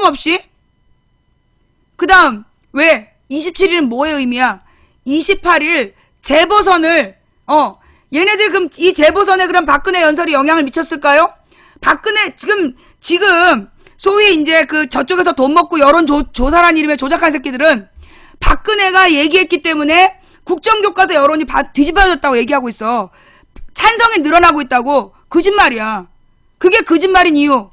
없이. 그 다음 왜 27일은 뭐의 의미야? 28일 재보선을 얘네들 그럼 이 재보선에 그럼 박근혜 연설이 영향을 미쳤을까요? 박근혜 지금 소위 이제 그 저쪽에서 돈 먹고 여론 조사란 이름의 조작한 새끼들은 박근혜가 얘기했기 때문에 국정교과서 여론이 뒤집어졌다고 얘기하고 있어. 찬성이 늘어나고 있다고. 거짓말이야. 그게 거짓말인 이유.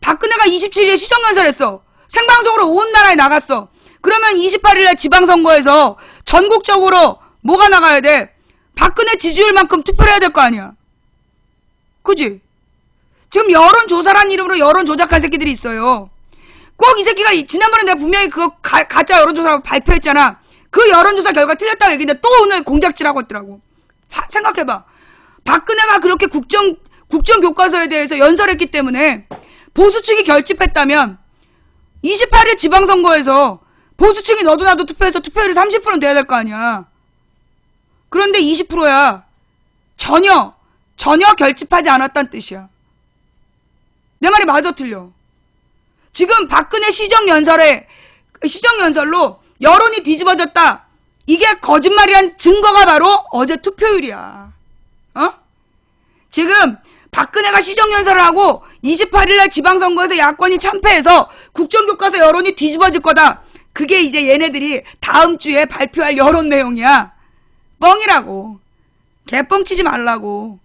박근혜가 27일에 시정연설했어. 생방송으로 온 나라에 나갔어. 그러면 28일날 지방선거에서 전국적으로 뭐가 나가야 돼? 박근혜 지지율만큼 투표를 해야 될 거 아니야. 그지? 지금 여론조사란 이름으로 여론 조작한 새끼들이 있어요. 꼭 이 새끼가 지난번에 내가 분명히 그거 가짜 여론조사라고 발표했잖아. 그 여론조사 결과 틀렸다고 얘기했는데 또 오늘 공작질하고 있더라고. 생각해봐. 박근혜가 그렇게 국정교과서에 대해서 연설했기 때문에 보수 측이 결집했다면 28일 지방선거에서 보수 측이 너도 나도 투표해서 투표율이 30%는 돼야 될 거 아니야. 그런데 20%야. 전혀 결집하지 않았다는 뜻이야. 내 말이 맞아 틀려? 지금 박근혜 시정연설로 여론이 뒤집어졌다. 이게 거짓말이란 증거가 바로 어제 투표율이야. 지금 박근혜가 시정연설을 하고 28일날 지방선거에서 야권이 참패해서 국정교과서 여론이 뒤집어질 거다. 그게 이제 얘네들이 다음 주에 발표할 여론 내용이야. 뻥이라고. 개뻥치지 말라고.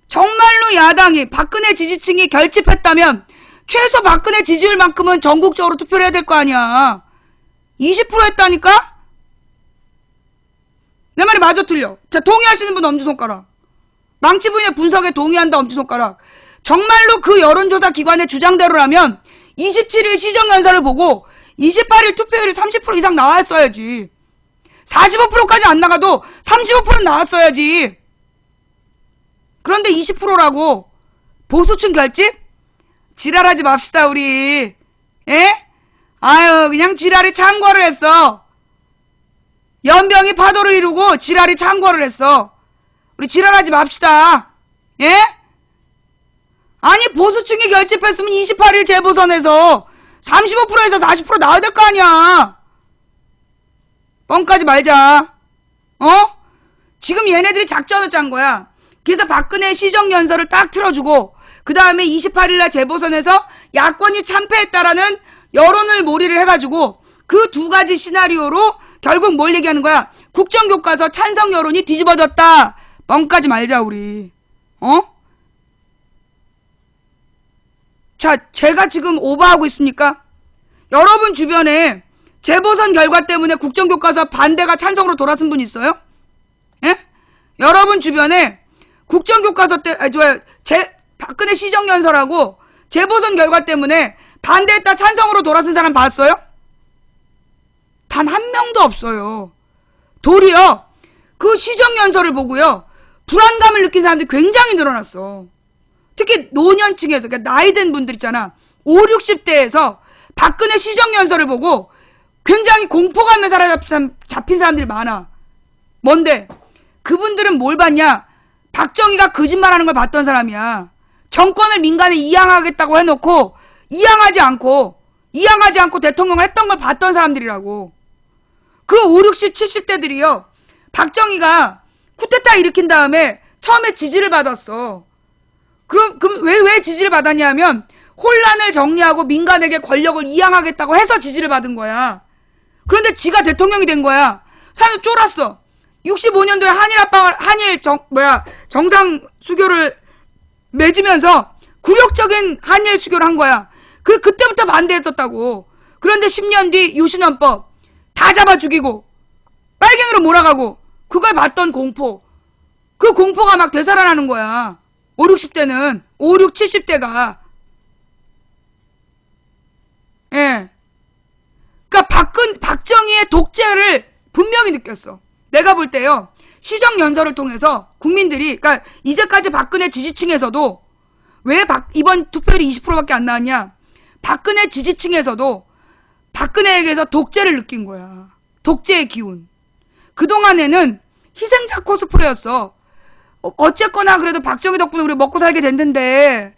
정말로 야당이 박근혜 지지층이 결집했다면 최소 박근혜 지지율만큼은 전국적으로 투표를 해야 될 거 아니야. 20% 했다니까? 내 말이 맞아 틀려? 자, 동의하시는 분 엄지손가락. 망치부인의 분석에 동의한다 엄지손가락. 정말로 그 여론조사 기관의 주장대로라면 27일 시정연설을 보고 28일 투표율이 30% 이상 나왔어야지. 45%까지 안 나가도 35%는 나왔어야지. 그런데 20%라고. 보수층 결집? 지랄하지 맙시다 우리. 예? 아유 그냥 지랄이 창궐을 했어. 연병이 파도를 이루고 지랄이 창궐을 했어. 우리 지랄하지 맙시다. 예? 아니 보수층이 결집했으면 28일 재보선에서 35%에서 40% 나와야 될 거 아니야. 뻥까지 말자. 지금 얘네들이 작전을 짠 거야. 그래서 박근혜 시정연설을 딱 틀어주고 그 다음에 28일날 재보선에서 야권이 참패했다라는 여론을 몰이를 해가지고 그 두 가지 시나리오로 결국 뭘 얘기하는 거야? 국정교과서 찬성 여론이 뒤집어졌다. 뻥까지 말자 우리. 자, 제가 지금 오버하고 있습니까? 여러분 주변에 재보선 결과 때문에 국정교과서 반대가 찬성으로 돌아선 분 있어요? 예? 여러분 주변에 국정교과서 때 박근혜 시정연설하고 재보선 결과 때문에 반대했다 찬성으로 돌아선 사람 봤어요? 단 한 명도 없어요. 도리어 그 시정연설을 보고요 불안감을 느낀 사람들이 굉장히 늘어났어. 특히 노년층에서, 그러니까 나이든 분들 있잖아. 5, 60대에서 박근혜 시정연설을 보고 굉장히 공포감에 사로잡힌 사람들이 많아. 뭔데? 그분들은 뭘 봤냐? 박정희가 거짓말하는 걸 봤던 사람이야. 정권을 민간에 이양하겠다고 해놓고 이양하지 않고 대통령을 했던 걸 봤던 사람들이라고. 그 5, 60, 70대들이요. 박정희가 쿠데타 일으킨 다음에 처음에 지지를 받았어. 그럼 왜 지지를 받았냐면 혼란을 정리하고 민간에게 권력을 이양하겠다고 해서 지지를 받은 거야. 그런데 지가 대통령이 된 거야. 사람들 쫄았어. 65년도에 정상 수교를 맺으면서 굴욕적인 한일 수교를 한 거야. 그때부터 반대했었다고. 그런데 10년 뒤 유신헌법 다 잡아 죽이고 빨갱이로 몰아가고 그걸 봤던 공포. 그 공포가 막 되살아나는 거야. 5, 60대는 5, 6, 70대가. 예. 그러니까 박정희의 독재를 분명히 느꼈어. 내가 볼 때요. 시정연설을 통해서 국민들이, 그러니까 이제까지 박근혜 지지층에서도 왜 이번 투표율이 20%밖에 안 나왔냐? 박근혜 지지층에서도 박근혜에게서 독재를 느낀 거야. 독재의 기운. 그동안에는 희생자 코스프레였어. 어쨌거나 그래도 박정희 덕분에 우리 먹고 살게 됐는데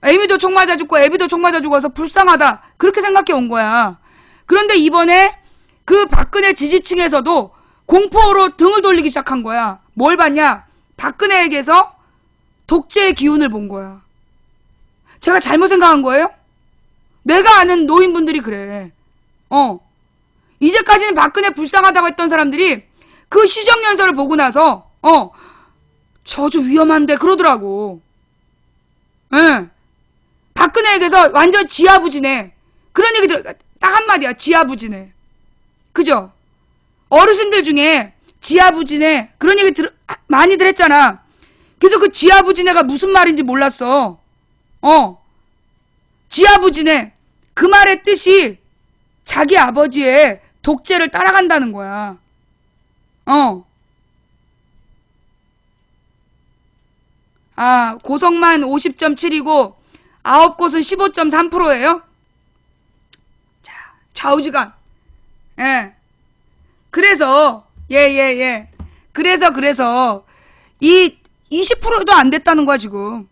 에이미도 총 맞아 죽고 애비도 총 맞아 죽어서 불쌍하다. 그렇게 생각해 온 거야. 그런데 이번에 그 박근혜 지지층에서도 공포로 등을 돌리기 시작한 거야. 뭘 봤냐? 박근혜에게서 독재의 기운을 본 거야. 제가 잘못 생각한 거예요? 내가 아는 노인분들이 그래. 이제까지는 박근혜 불쌍하다고 했던 사람들이 그 시정연설을 보고 나서 저 좀 위험한데 그러더라고. 예. 박근혜에게서 완전 지하부진해. 그런 얘기 딱 한마디야. 지하부진해. 그죠? 어르신들 중에 지하부진해 그런 얘기 많이들 했잖아. 그래서 그 지하부진해가 무슨 말인지 몰랐어. 지하부진해. 그 말의 뜻이 자기 아버지의 독재를 따라간다는 거야. 고성만 50.7이고 9곳은 15.3%예요. 자, 좌우지간. 예. 그래서 그래서 이 20%도 안 됐다는 거야, 지금.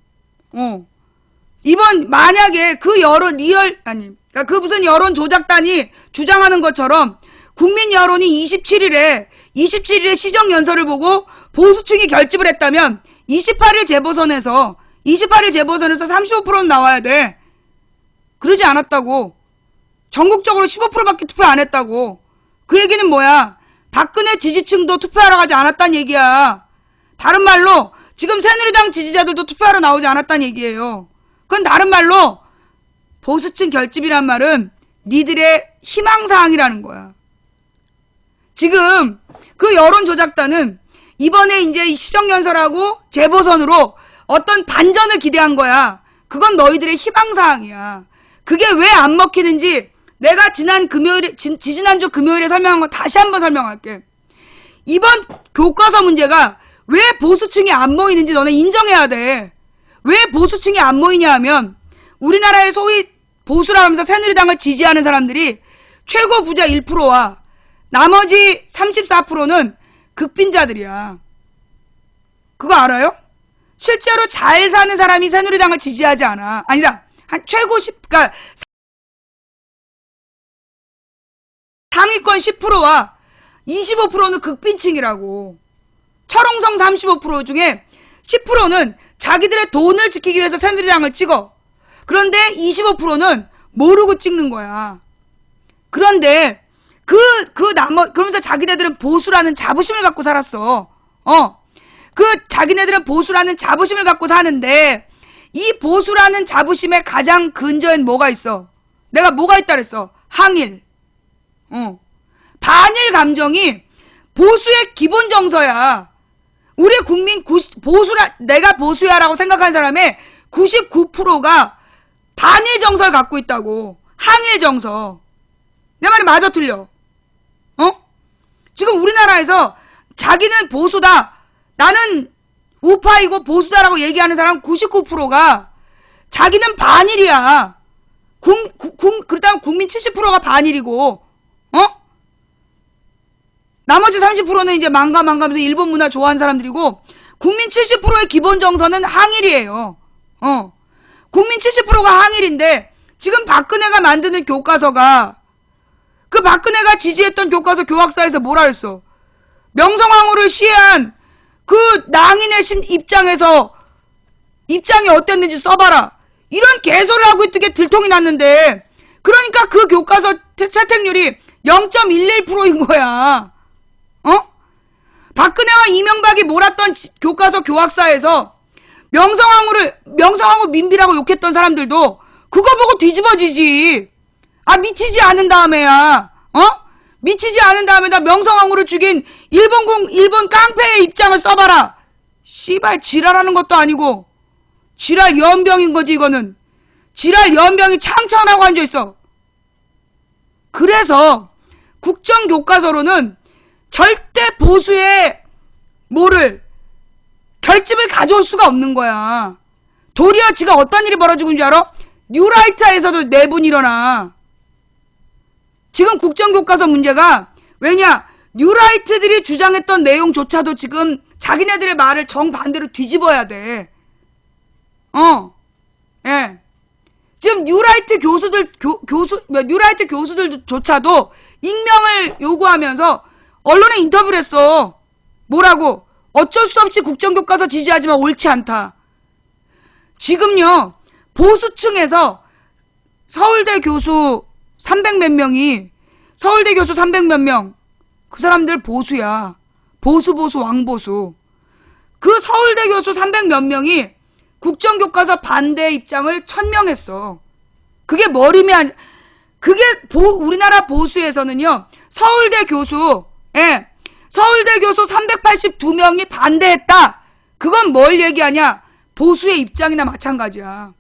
이번 만약에 그 그러니까 그 무슨 여론 조작단이 주장하는 것처럼 국민 여론이 27일에 시정 연설을 보고 보수층이 결집을 했다면 28일 재보선에서 35%는 나와야 돼. 그러지 않았다고. 전국적으로 15%밖에 투표 안 했다고. 그 얘기는 뭐야? 박근혜 지지층도 투표하러 가지 않았단 얘기야. 다른 말로 지금 새누리당 지지자들도 투표하러 나오지 않았단 얘기예요. 그건 다른 말로 보수층 결집이란 말은 니들의 희망사항이라는 거야. 지금 그 여론조작단은 이번에 이제 시정연설하고 재보선으로 어떤 반전을 기대한 거야. 그건 너희들의 희망사항이야. 그게 왜 안 먹히는지 내가 지지난주 금요일에 설명한 거 다시 한번 설명할게. 이번 교과서 문제가 왜 보수층이 안 모이는지 너네 인정해야 돼. 왜 보수층이 안 모이냐 하면 우리나라의 소위 보수라 하면서 새누리당을 지지하는 사람들이 최고 부자 1%와 나머지 34%는 극빈자들이야. 그거 알아요? 실제로 잘 사는 사람이 새누리당을 지지하지 않아. 아니다. 한 최고 10, 그러니까 상위권 10%와 25%는 극빈층이라고. 철옹성 35% 중에 10%는 자기들의 돈을 지키기 위해서 새누리당을 찍어. 그런데 25%는 모르고 찍는 거야. 그런데 그러면서 자기네들은 보수라는 자부심을 갖고 살았어. 자기네들은 보수라는 자부심을 갖고 사는데 이 보수라는 자부심의 가장 근저엔 뭐가 있어? 내가 뭐가 있다 그랬어? 항일. 반일 감정이 보수의 기본 정서야. 우리 국민 내가 보수야라고 생각하는 사람의 99%가 반일 정서를 갖고 있다고. 항일 정서. 내 말이 맞아 틀려? 지금 우리나라에서 자기는 보수다. 나는 우파이고 보수다라고 얘기하는 사람 99%가 자기는 반일이야. 그렇다면 국민 70%가 반일이고, 나머지 30%는 이제 망가면서 일본 문화 좋아하는 사람들이고, 국민 70%의 기본 정서는 항일이에요. 국민 70%가 항일인데, 지금 박근혜가 만드는 교과서가, 그 박근혜가 지지했던 교과서 교학사에서 뭐라 했어? 명성황후를 시해한 그 낭인의 입장이 어땠는지 써봐라. 이런 개소리를 하고 있던 게 들통이 났는데, 그러니까 그 교과서 채택률이 0.11%인 거야. 박근혜와 이명박이 몰았던 교과서 교학사에서 명성황후 민비라고 욕했던 사람들도 그거 보고 뒤집어지지. 미치지 않은 다음에야, 미치지 않은 다음에다 명성황후를 죽인 일본 깡패의 입장을 써봐라. 씨발, 지랄하는 것도 아니고, 지랄 연병인 거지, 이거는. 지랄 연병이 창천하고 앉아있어. 그래서, 국정교과서로는 절대 보수의 결집을 가져올 수가 없는 거야. 도리어 지가 어떤 일이 벌어지고 있는 줄 알아? 뉴라이트에서도 내분이 일어나. 지금 국정교과서 문제가 왜냐? 뉴라이트들이 주장했던 내용조차도 지금 자기네들의 말을 정반대로 뒤집어야 돼. 예. 지금 뉴라이트 뉴라이트 교수들조차도 익명을 요구하면서 언론에 인터뷰를 했어. 뭐라고? 어쩔 수 없이 국정교과서 지지하지만 옳지 않다. 지금요, 보수층에서 서울대 교수 300몇 명이, 서울대 교수 300몇 명, 그 사람들 보수야. 보수, 왕보수. 그 서울대 교수 300몇 명이 국정교과서 반대 입장을 천명했어. 그게 머리면, 그게 우리나라 보수에서는요, 서울대 교수 382명이 반대했다. 그건 뭘 얘기하냐? 보수의 입장이나 마찬가지야.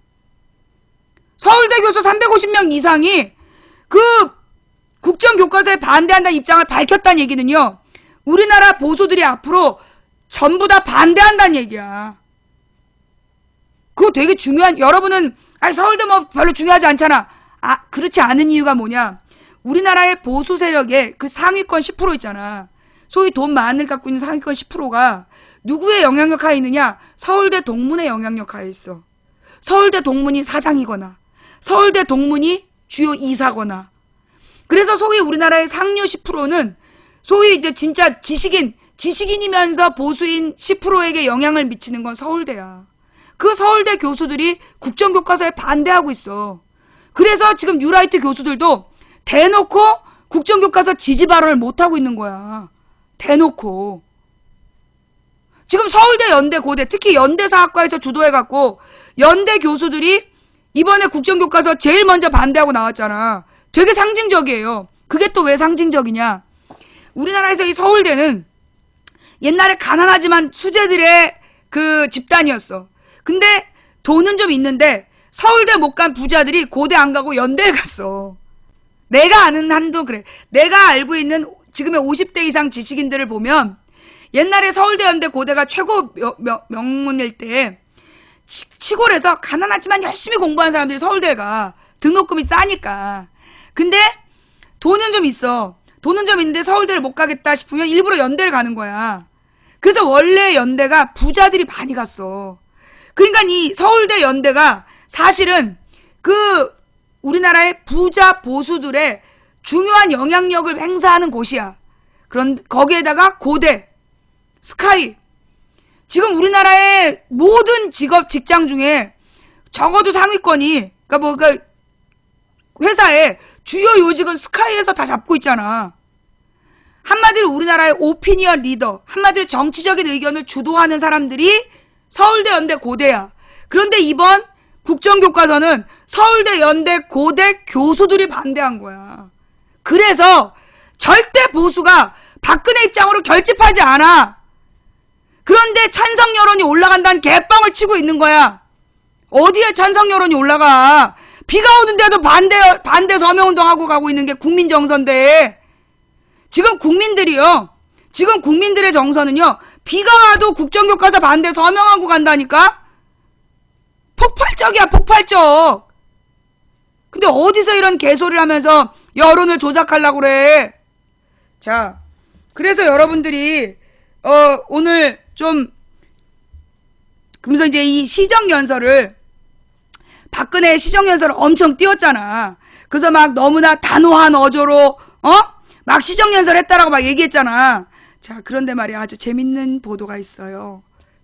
서울대 교수 350명 이상이 그 국정교과서에 반대한다는 입장을 밝혔다는 얘기는요, 우리나라 보수들이 앞으로 전부 다 반대한다는 얘기야. 그거 되게 중요한, 여러분은 서울대 뭐 별로 중요하지 않잖아. 그렇지 않은 이유가 뭐냐? 우리나라의 보수 세력의 그 상위권 10% 있잖아. 소위 돈 많을 갖고 있는 상위권 10%가 누구의 영향력 하에 있느냐? 서울대 동문의 영향력 하에 있어. 서울대 동문이 사장이거나 서울대 동문이 주요 이사거나. 그래서 소위 우리나라의 상류 10%는 소위 이제 진짜 지식인이면서 보수인 10%에게 영향을 미치는 건 서울대야. 그 서울대 교수들이 국정교과서에 반대하고 있어. 그래서 지금 뉴라이트 교수들도 대놓고 국정교과서 지지 발언을 못하고 있는 거야. 대놓고. 지금 서울대, 연대, 고대, 특히 연대사학과에서 주도해갖고 연대 교수들이 이번에 국정교과서 제일 먼저 반대하고 나왔잖아. 되게 상징적이에요. 그게 또 왜 상징적이냐? 우리나라에서 이 서울대는 옛날에 가난하지만 수재들의 그 집단이었어. 근데 돈은 좀 있는데 서울대 못 간 부자들이 고대 안 가고 연대를 갔어. 내가 아는 한도 그래. 내가 알고 있는 지금의 50대 이상 지식인들을 보면 옛날에 서울대, 연대, 고대가 최고 명문일 때 시골에서 가난하지만 열심히 공부한 사람들이 서울대를 가. 등록금이 싸니까. 근데 돈은 좀 있어. 돈은 좀 있는데 서울대를 못 가겠다 싶으면 일부러 연대를 가는 거야. 그래서 원래 연대가 부자들이 많이 갔어. 그러니까 이 서울대, 연대가 사실은 그 우리나라의 부자 보수들의 중요한 영향력을 행사하는 곳이야. 거기에다가 고대, 스카이. 지금 우리나라의 모든 직장 중에 적어도 상위권이, 그러니까 회사의 주요 요직은 스카이에서 다 잡고 있잖아. 한마디로 우리나라의 오피니언 리더, 한마디로 정치적인 의견을 주도하는 사람들이 서울대, 연대, 고대야. 그런데 이번 국정교과서는 서울대, 연대, 고대 교수들이 반대한 거야. 그래서 절대 보수가 박근혜 입장으로 결집하지 않아. 그런데 찬성 여론이 올라간다는 개뻥을 치고 있는 거야. 어디에 찬성 여론이 올라가? 비가 오는데도 반대 서명운동하고 가고 있는 게 국민정서인데, 지금 국민들의 정서는요, 비가 와도 국정교과서 반대 서명하고 간다니까? 폭발적이야, 폭발적. 근데 어디서 이런 개소리를 하면서 여론을 조작하려고 그래? 자, 그래서 여러분들이 오늘 좀 그러면서 이제 이 시정연설을, 박근혜 시정연설을 엄청 띄웠잖아. 그래서 막 너무나 단호한 어조로 막 시정연설 했다라고 막 얘기했잖아. 자, 그런데 말이야, 아주 재밌는 보도가 있어요.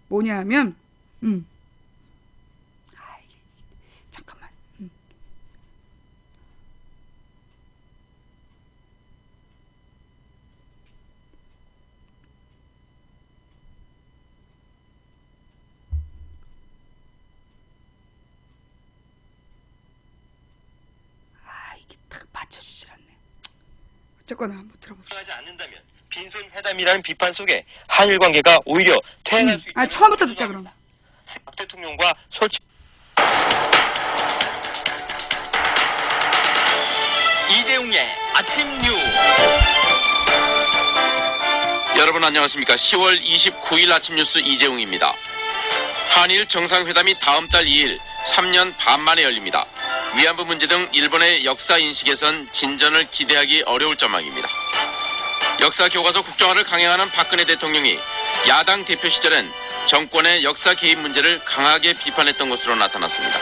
뭐냐 하면 잠깐만. 이게 딱 받쳐지질 않네. 어쨌거나 한번 들어봅시다. 하지 않는다면 빈손 회담이라는 비판 속에 한일 관계가 오히려 퇴행할 수 있다. 처음부터 듣자 그럼. 박 대통령과 솔직 이재용의 아침 뉴스. 여러분 안녕하십니까? 10월 29일 아침 뉴스 이재용입니다. 한일 정상회담이 다음 달 2일 3년 반 만에 열립니다. 위안부 문제 등 일본의 역사 인식에선 진전을 기대하기 어려울 전망입니다. 역사 교과서 국정화를 강행하는 박근혜 대통령이 야당 대표 시절엔 정권의 역사 개입 문제를 강하게 비판했던 것으로 나타났습니다.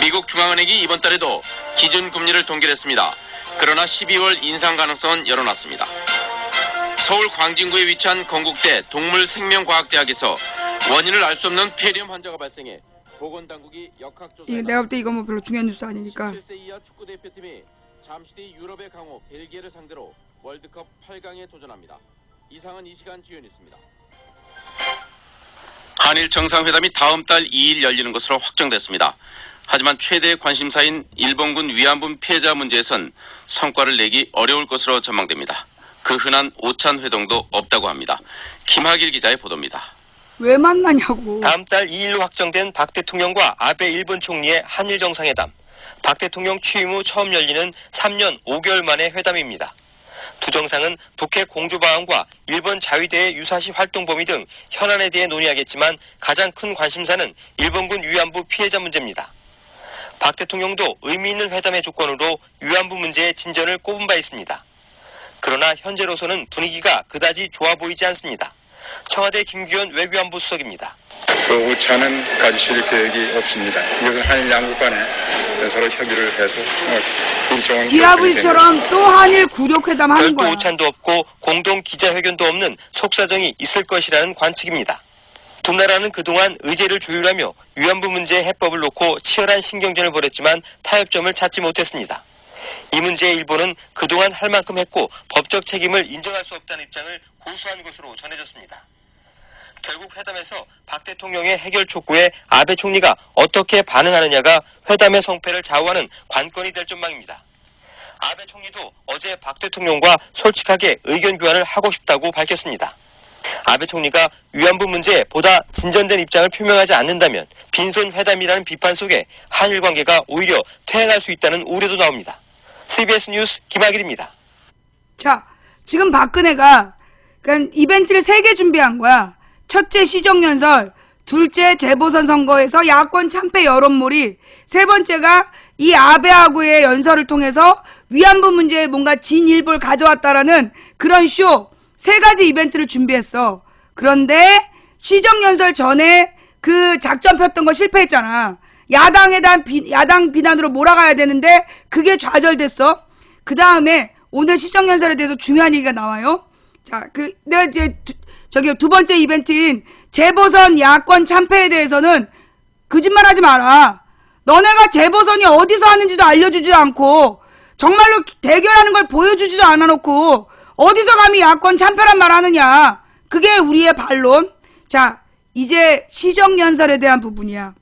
미국 중앙은행이 이번 달에도 기준금리를 동결했습니다. 그러나 12월 인상 가능성은 열어놨습니다. 서울 광진구에 위치한 건국대 동물생명과학대학에서 원인을 알 수 없는 폐렴 환자가 발생해 보건당국이 역학조사에 내가 볼 때 이건 뭐 별로 중요한 뉴스 아니니까. 17세 이하 축구대표팀이 잠시 뒤 유럽의 강호 벨기에를 상대로 월드컵 8강에 도전합니다. 이상은 이 시간 주요 뉴스입니다. 한일 정상회담이 다음 달 2일 열리는 것으로 확정됐습니다. 하지만 최대 관심사인 일본군 위안부 피해자 문제에선 성과를 내기 어려울 것으로 전망됩니다. 그 흔한 오찬 회동도 없다고 합니다. 김학일 기자의 보도입니다. 왜 만나냐고. 다음 달 2일로 확정된 박 대통령과 아베 일본 총리의 한일 정상회담. 박 대통령 취임 후 처음 열리는 3년 5개월 만의 회담입니다. 두 정상은 북핵 공조 방안과 일본 자위대의 유사시 활동 범위 등 현안에 대해 논의하겠지만 가장 큰 관심사는 일본군 위안부 피해자 문제입니다. 박 대통령도 의미 있는 회담의 조건으로 위안부 문제의 진전을 꼽은 바 있습니다. 그러나 현재로서는 분위기가 그다지 좋아 보이지 않습니다. 청와대 김규현 외교안보 수석입니다. 그 오차는 가지실 계획이 없습니다. 이것은 한일 양국 간에 서로 협의를 해서 일정한 지하부리처럼 또 한일 굴욕회담 하는 별도 거야. 오찬도 없고 공동 기자회견도 없는 속사정이 있을 것이라는 관측입니다. 두 나라는 그동안 의제를 조율하며 위안부 문제의 해법을 놓고 치열한 신경전을 벌였지만 타협점을 찾지 못했습니다. 이 문제에 일본은 그동안 할 만큼 했고 법적 책임을 인정할 수 없다는 입장을 고수한 것으로 전해졌습니다. 결국 회담에서 박 대통령의 해결 촉구에 아베 총리가 어떻게 반응하느냐가 회담의 성패를 좌우하는 관건이 될 전망입니다. 아베 총리도 어제 박 대통령과 솔직하게 의견 교환을 하고 싶다고 밝혔습니다. 아베 총리가 위안부 문제에 보다 진전된 입장을 표명하지 않는다면 빈손 회담이라는 비판 속에 한일 관계가 오히려 퇴행할 수 있다는 우려도 나옵니다. CBS 뉴스 김학일입니다. 자, 지금 박근혜가 그러니까 이벤트를 3개 준비한 거야. 첫째 시정연설, 둘째 재보선 선거에서 야권 참패 여론몰이, 세 번째가 이 아베하고의 연설을 통해서 위안부 문제에 뭔가 진일보를 가져왔다라는 그런 쇼 3가지 이벤트를 준비했어. 그런데 시정연설 전에 그 작전 폈던 거 실패했잖아. 야당 비난으로 몰아가야 되는데 그게 좌절됐어. 그 다음에 오늘 시정연설에 대해서 중요한 얘기가 나와요. 자, 내가 이제 두 번째 이벤트인 재보선 야권 참패에 대해서는 거짓말하지 마라. 너네가 재보선이 어디서 하는지도 알려주지도 않고 정말로 대결하는 걸 보여주지도 않아놓고 어디서 감히 야권 참패란 말 하느냐. 그게 우리의 반론. 자, 이제 시정연설에 대한 부분이야.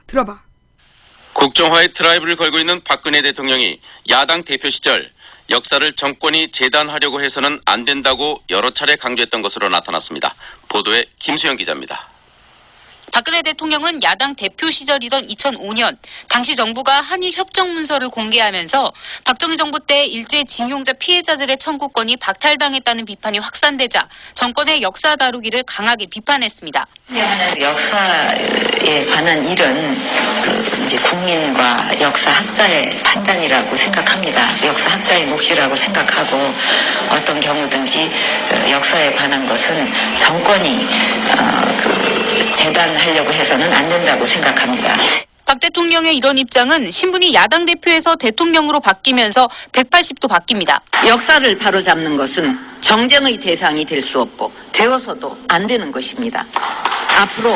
들어봐. 국정화의 드라이브를 걸고 있는 박근혜 대통령이 야당 대표 시절 역사를 정권이 재단하려고 해서는 안 된다고 여러 차례 강조했던 것으로 나타났습니다. 보도에 김수영 기자입니다. 박근혜 대통령은 야당 대표 시절이던 2005년 당시 정부가 한일 협정 문서를 공개하면서 박정희 정부 때 일제징용자 피해자들의 청구권이 박탈당했다는 비판이 확산되자 정권의 역사 다루기를 강하게 비판했습니다. 역사에 관한 일은 이제 국민과 역사학자의 판단이라고 생각합니다. 역사학자의 몫이라고 생각하고 어떤 경우든지 역사에 관한 것은 정권이 재단하려고 해서는 안 된다고 생각합니다. 박 대통령의 이런 입장은 신분이 야당 대표에서 대통령으로 바뀌면서 180도 바뀝니다. 역사를 바로잡는 것은 정쟁의 대상이 될 수 없고 되어서도 안 되는 것입니다. 앞으로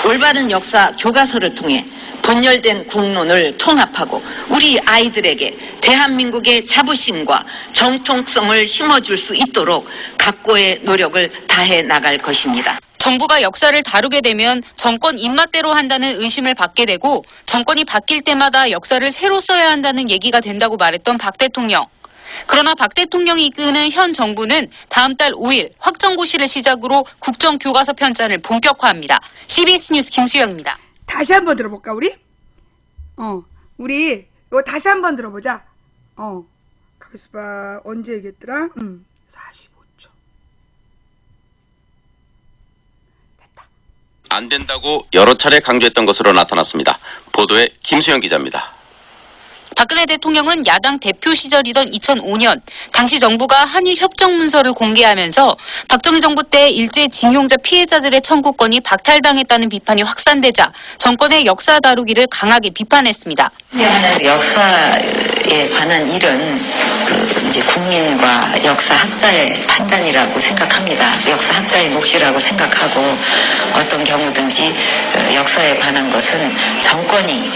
올바른 역사 교과서를 통해 분열된 국론을 통합하고 우리 아이들에게 대한민국의 자부심과 정통성을 심어줄 수 있도록 각고의 노력을 다해 나갈 것입니다. 정부가 역사를 다루게 되면 정권 입맛대로 한다는 의심을 받게 되고 정권이 바뀔 때마다 역사를 새로 써야 한다는 얘기가 된다고 말했던 박 대통령. 그러나 박 대통령이 이끄는 현 정부는 다음 달 5일 확정고시를 시작으로 국정교과서 편찬을 본격화합니다. CBS 뉴스 김수영입니다. 다시 한번 들어볼까 우리? 우리 이거 다시 한번 들어보자. 가만있어 봐. 언제 얘기했더라? 45초. 됐다. 안 된다고 여러 차례 강조했던 것으로 나타났습니다. 보도에 김수영 기자입니다. 박근혜 대통령은 야당 대표 시절이던 2005년 당시 정부가 한일 협정 문서를 공개하면서 박정희 정부 때 일제 징용자 피해자들의 청구권이 박탈당했다는 비판이 확산되자 정권의 역사 다루기를 강하게 비판했습니다. 역사에 관한 일은 이제 국민과 역사학자의 판단이라고 생각합니다. 역사학자의 몫이라고 생각하고 어떤 경우든지 역사에 관한 것은 정권이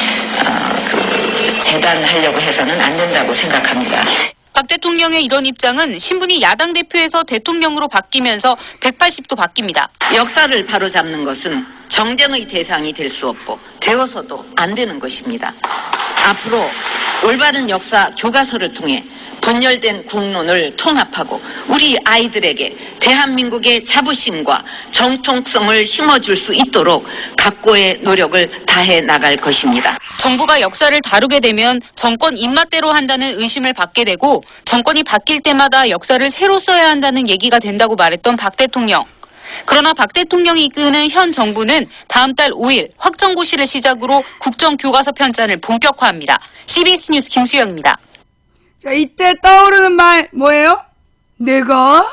재단하려고 해서는 안 된다고 생각합니다. 박 대통령의 이런 입장은 신분이 야당 대표에서 대통령으로 바뀌면서 180도 바뀝니다. 역사를 바로잡는 것은 정쟁의 대상이 될 수 없고 되어서도 안 되는 것입니다. 앞으로 올바른 역사 교과서를 통해 분열된 국론을 통합하고 우리 아이들에게 대한민국의 자부심과 정통성을 심어줄 수 있도록 각고의 노력을 다해 나갈 것입니다. 정부가 역사를 다루게 되면 정권 입맛대로 한다는 의심을 받게 되고 정권이 바뀔 때마다 역사를 새로 써야 한다는 얘기가 된다고 말했던 박 대통령. 그러나 박 대통령이 이끄는 현 정부는 다음 달 5일 확정고시를 시작으로 국정교과서 편찬을 본격화합니다. CBS 뉴스 김수영입니다. 자, 이때 떠오르는 말 뭐예요? 내가?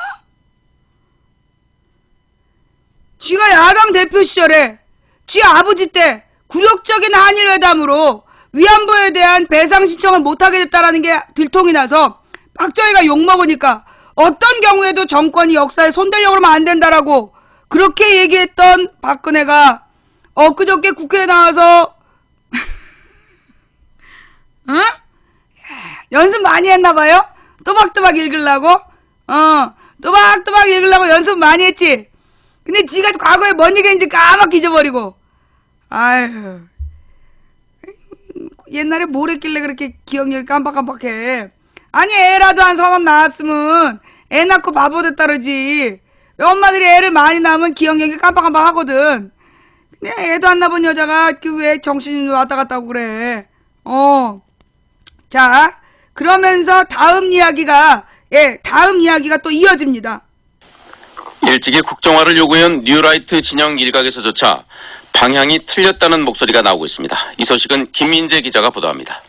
쥐가 야당 대표 시절에 쥐 아버지 때 굴욕적인 한일회담으로 위안부에 대한 배상 신청을 못하게 됐다라는 게 들통이 나서 박정희가 욕먹으니까 어떤 경우에도 정권이 역사에 손대려고 하면 안 된다라고 그렇게 얘기했던 박근혜가 엊그저께 국회에 나와서 응? 연습 많이 했나봐요? 또박또박 읽으려고? 또박또박 읽으려고 연습 많이 했지? 근데 지가 과거에 뭔 얘기했는지 까맣게 잊어버리고. 아휴. 옛날에 뭘 했길래 그렇게 기억력이 깜빡깜빡해. 아니, 애라도 한 3번 낳았으면 애 낳고 바보 됐다 그러지. 엄마들이 애를 많이 낳으면 기억력이 깜빡깜빡 하거든. 근데 애도 안 낳은 여자가 왜 정신이 왔다 갔다 하고 그래. 자, 그러면서 다음 이야기가 또 이어집니다. 일찍이 국정화를 요구한 뉴라이트 진영 일각에서조차 방향이 틀렸다는 목소리가 나오고 있습니다. 이 소식은 김민재 기자가 보도합니다.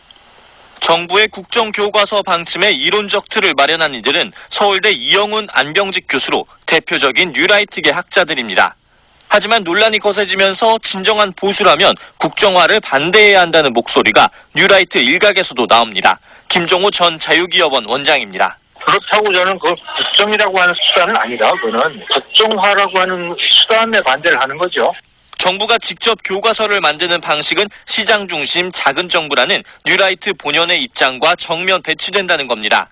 정부의 국정교과서 방침의 이론적 틀을 마련한 이들은 서울대 이영훈 안병직 교수로 대표적인 뉴라이트계 학자들입니다. 하지만 논란이 거세지면서 진정한 보수라면 국정화를 반대해야 한다는 목소리가 뉴라이트 일각에서도 나옵니다. 김종호 전 자유기업원 원장입니다. 그렇다고 저는 그 국정이라고 하는 수단은 아니다. 그거는 국정화라고 하는 수단에 반대를 하는 거죠. 정부가 직접 교과서를 만드는 방식은 시장 중심 작은 정부라는 뉴라이트 본연의 입장과 정면 배치된다는 겁니다.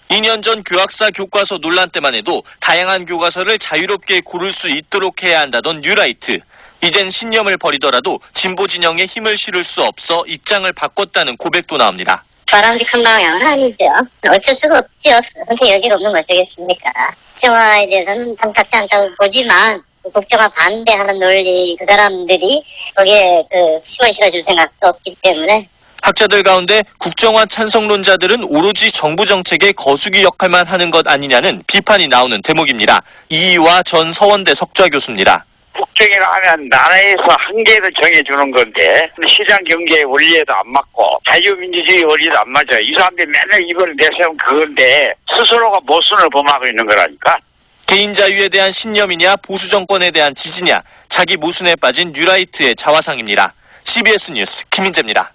2년 전 교학사 교과서 논란 때만 해도 다양한 교과서를 자유롭게 고를 수 있도록 해야 한다던 뉴라이트. 이젠 신념을 버리더라도 진보 진영에 힘을 실을 수 없어 입장을 바꿨다는 고백도 나옵니다. 바람직한 방향은 아니죠. 어쩔 수가 없죠. 선택 여지가 없는 거 어쩌겠습니까. 국정화에 대해서는 탐탁치 않다고 보지만 국정화 반대하는 논리 그 사람들이 거기에 힘을 실어줄 생각도 없기 때문에 학자들 가운데 국정화 찬성론자들은 오로지 정부 정책의 거수기 역할만 하는 것 아니냐는 비판이 나오는 대목입니다. 이희화 전 서원대 석좌 교수입니다. 국정이라 하면 나라에서 한계를 정해주는 건데 시장 경제의 원리에도 안 맞고 자유민주주의 원리도 안 맞아요. 이 사람들이 맨날 이걸 내세운 그건데 스스로가 모순을 범하고 있는 거라니까. 개인 자유에 대한 신념이냐 보수 정권에 대한 지지냐 자기 모순에 빠진 뉴라이트의 자화상입니다. CBS 뉴스 김민재입니다.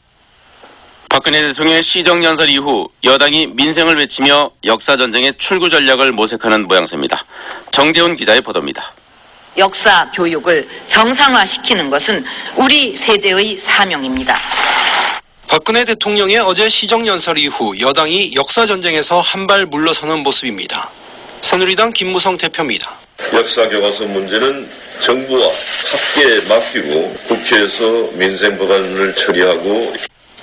박근혜 대통령의 시정연설 이후 여당이 민생을 외치며 역사전쟁의 출구 전략을 모색하는 모양새입니다. 정재훈 기자의 보도입니다. 역사 교육을 정상화시키는 것은 우리 세대의 사명입니다. 박근혜 대통령의 어제 시정연설 이후 여당이 역사전쟁에서 한 발 물러서는 모습입니다. 새누리당 김무성 대표입니다. 역사교과서 문제는 정부와 함께 맡기고 국회에서 민생 법안을 처리하고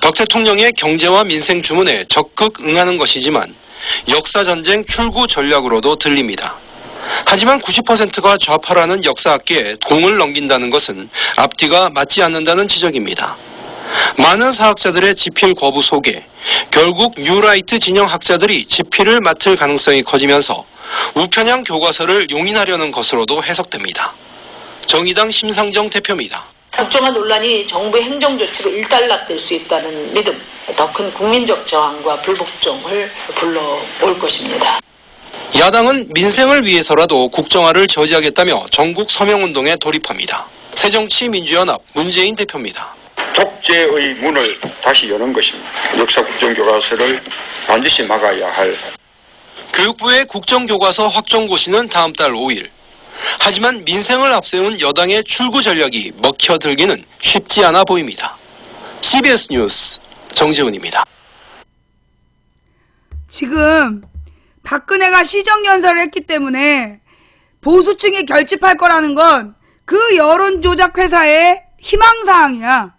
박 대통령의 경제와 민생 주문에 적극 응하는 것이지만 역사전쟁 출구 전략으로도 들립니다. 하지만 90%가 좌파라는 역사학계에 공을 넘긴다는 것은 앞뒤가 맞지 않는다는 지적입니다. 많은 사학자들의 집필 거부 속에 결국 뉴라이트 진영 학자들이 집필을 맡을 가능성이 커지면서 우편향 교과서를 용인하려는 것으로도 해석됩니다. 정의당 심상정 대표입니다. 국정화 논란이 정부의 행정조치로 일단락될 수 있다는 믿음, 더 큰 국민적 저항과 불복종을 불러올 것입니다. 야당은 민생을 위해서라도 국정화를 저지하겠다며 전국 서명운동에 돌입합니다. 새정치민주연합 문재인 대표입니다. 독재의 문을 다시 여는 것입니다. 역사 국정교과서를 반드시 막아야 할. 교육부의 국정교과서 확정고시는 다음 달 5일. 하지만 민생을 앞세운 여당의 출구 전략이 먹혀들기는 쉽지 않아 보입니다. CBS 뉴스 정재훈입니다. 지금 박근혜가 시정연설을 했기 때문에 보수층이 결집할 거라는 건 그 여론조작 회사의 희망사항이야.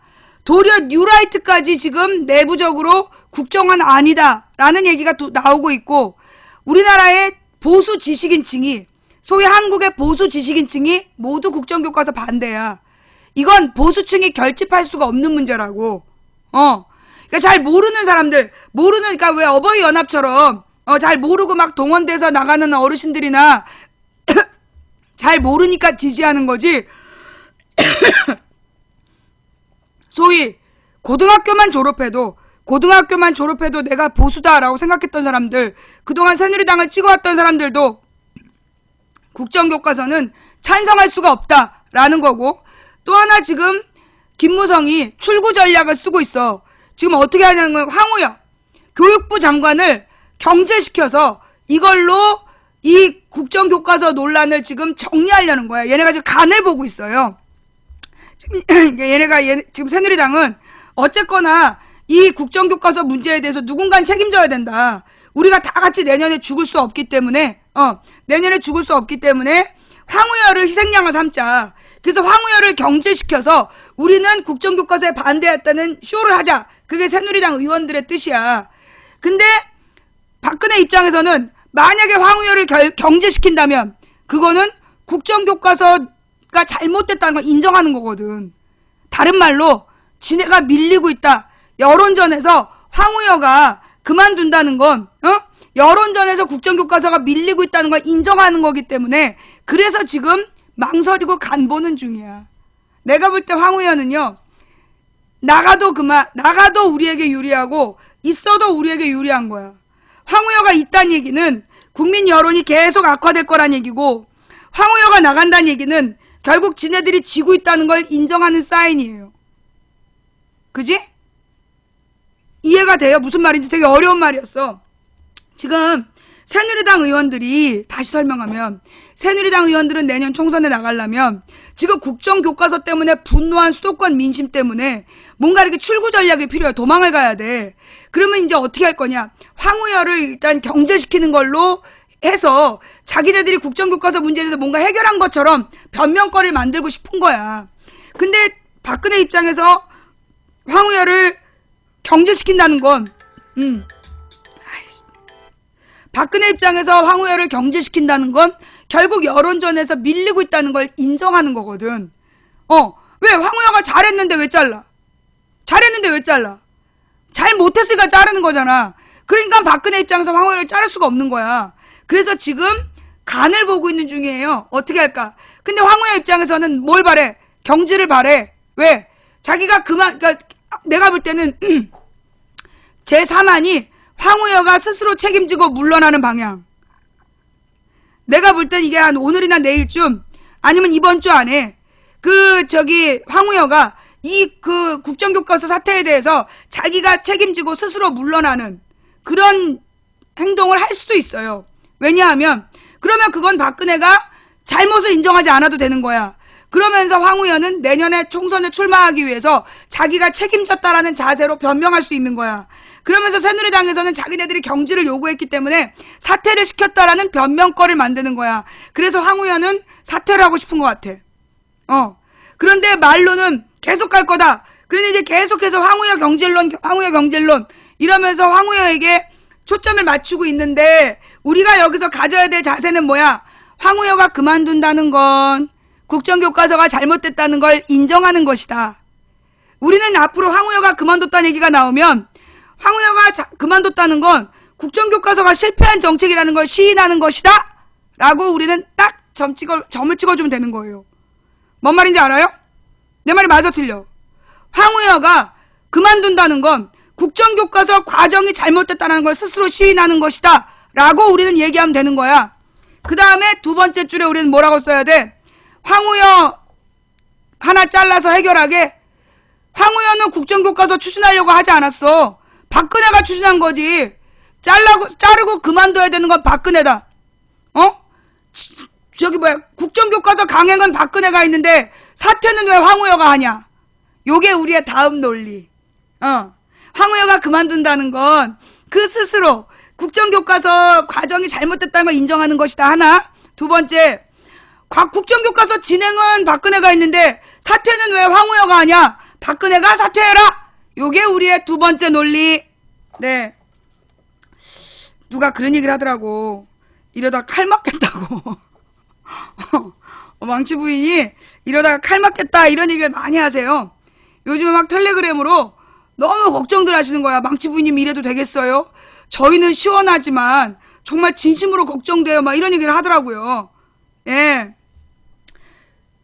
도리어 뉴라이트까지 지금 내부적으로 국정화는 아니다라는 얘기가 나오고 있고, 우리나라의 보수 지식인층이, 소위 한국의 보수 지식인층이 모두 국정교과서 반대야. 이건 보수층이 결집할 수가 없는 문제라고. 그러니까 잘 모르는 사람들, 그러니까 왜 어버이 연합처럼 잘 모르고 막 동원돼서 나가는 어르신들이나 잘 모르니까 지지하는 거지. 소위 고등학교만 졸업해도 내가 보수다라고 생각했던 사람들, 그동안 새누리당을 찍어왔던 사람들도 국정교과서는 찬성할 수가 없다라는 거고, 또 하나 지금 김무성이 출구 전략을 쓰고 있어. 지금 어떻게 하냐는 건 황우여 교육부 장관을 경제시켜서 이걸로 이 국정교과서 논란을 지금 정리하려는 거야. 얘네가 지금 간을 보고 있어요. 지금 새누리당은 어쨌거나 이 국정교과서 문제에 대해서 누군가 책임져야 된다. 우리가 다 같이 내년에 죽을 수 없기 때문에 황우여를 희생양을 삼자. 그래서 황우여를 경제시켜서 우리는 국정교과서에 반대했다는 쇼를 하자. 그게 새누리당 의원들의 뜻이야. 근데 박근혜 입장에서는 만약에 황우여를 경제시킨다면 그거는 국정교과서가 잘못됐다는 걸 인정하는 거거든. 다른 말로 지네가 밀리고 있다. 여론전에서 황우여가 그만둔다는 건 여론전에서 국정교과서가 밀리고 있다는 걸 인정하는 거기 때문에, 그래서 지금 망설이고 간보는 중이야. 내가 볼 때 황우여는요, 나가도 우리에게 유리하고 있어도 우리에게 유리한 거야. 황우여가 있다는 얘기는 국민 여론이 계속 악화될 거란 얘기고, 황우여가 나간다는 얘기는 결국 지네들이 지고 있다는 걸 인정하는 사인이에요. 그지? 이해가 돼요? 무슨 말인지 되게 어려운 말이었어. 지금 새누리당 의원들이, 다시 설명하면 새누리당 의원들은 내년 총선에 나가려면 지금 국정교과서 때문에 분노한 수도권 민심 때문에 뭔가 이렇게 출구 전략이 필요해. 도망을 가야 돼. 그러면 이제 어떻게 할 거냐. 황우여를 일단 경제시키는 걸로 해서 자기네들이 국정교과서 문제에 대해서 뭔가 해결한 것처럼 변명거리를 만들고 싶은 거야. 근데 박근혜 입장에서 황우여를 경제시킨다는 건 박근혜 입장에서 황우여를 경제시킨다는 건 결국 여론전에서 밀리고 있다는 걸 인정하는 거거든. 왜 황우여가 잘했는데 왜 잘라? 잘 못했으니까 자르는 거잖아. 그러니까 박근혜 입장에서 황우여를 자를 수가 없는 거야. 그래서 지금 간을 보고 있는 중이에요. 어떻게 할까? 근데 황우여 입장에서는 뭘 바래? 경지를 바래. 왜? 자기가 그러니까 내가 볼 때는 제3안이 황우여가 스스로 책임지고 물러나는 방향. 내가 볼 땐 이게 한 오늘이나 내일쯤 아니면 이번 주 안에 황우여가 그 국정교과서 사태에 대해서 자기가 책임지고 스스로 물러나는 그런 행동을 할 수도 있어요. 왜냐하면 그러면 그건 박근혜가 잘못을 인정하지 않아도 되는 거야. 그러면서 황우여는 내년에 총선에 출마하기 위해서 자기가 책임졌다라는 자세로 변명할 수 있는 거야. 그러면서 새누리당에서는 자기네들이 경지를 요구했기 때문에 사퇴를 시켰다라는 변명거리를 만드는 거야. 그래서 황우여는 사퇴를 하고 싶은 것 같아. 그런데 말로는 계속 갈 거다. 그런데 이제 계속해서 황우여 경질론 이러면서 황우여에게 초점을 맞추고 있는데, 우리가 여기서 가져야 될 자세는 뭐야? 황우여가 그만둔다는 건 국정교과서가 잘못됐다는 걸 인정하는 것이다. 우리는 앞으로 황우여가 그만뒀다는 얘기가 나오면 황우여가 그만뒀다는 건 국정교과서가 실패한 정책이라는 걸 시인하는 것이다 라고 우리는 딱 점을 찍어주면 되는 거예요. 뭔 말인지 알아요? 내 말이 맞아 틀려? 황우여가 그만둔다는 건 국정교과서 과정이 잘못됐다는 걸 스스로 시인하는 것이다 라고 우리는 얘기하면 되는 거야. 그 다음에 두 번째 줄에 우리는 뭐라고 써야 돼? 황우여 하나 잘라서 해결하게. 황우여는 국정교과서 추진하려고 하지 않았어. 박근혜가 추진한 거지. 자르고 그만둬야 되는 건 박근혜다. 저기 뭐야, 국정교과서 강행은 박근혜가 있는데 사퇴는 왜 황우여가 하냐? 요게 우리의 다음 논리. 황우여가 그만둔다는 건 그 스스로 국정교과서 과정이 잘못됐다는 걸 인정하는 것이다. 하나. 두 번째, 국정교과서 진행은 박근혜가 있는데 사퇴는 왜 황우여가 하냐? 박근혜가 사퇴해라. 요게 우리의 두 번째 논리. 네. 누가 그런 얘기를 하더라고. 이러다 칼 맞겠다고. 망치 부인이 이러다가 칼 맞겠다 이런 얘기를 많이 하세요. 요즘에 막 텔레그램으로 너무 걱정들 하시는 거야. 망치 부인님 이래도 되겠어요? 저희는 시원하지만 정말 진심으로 걱정돼요. 막 이런 얘기를 하더라고요. 예.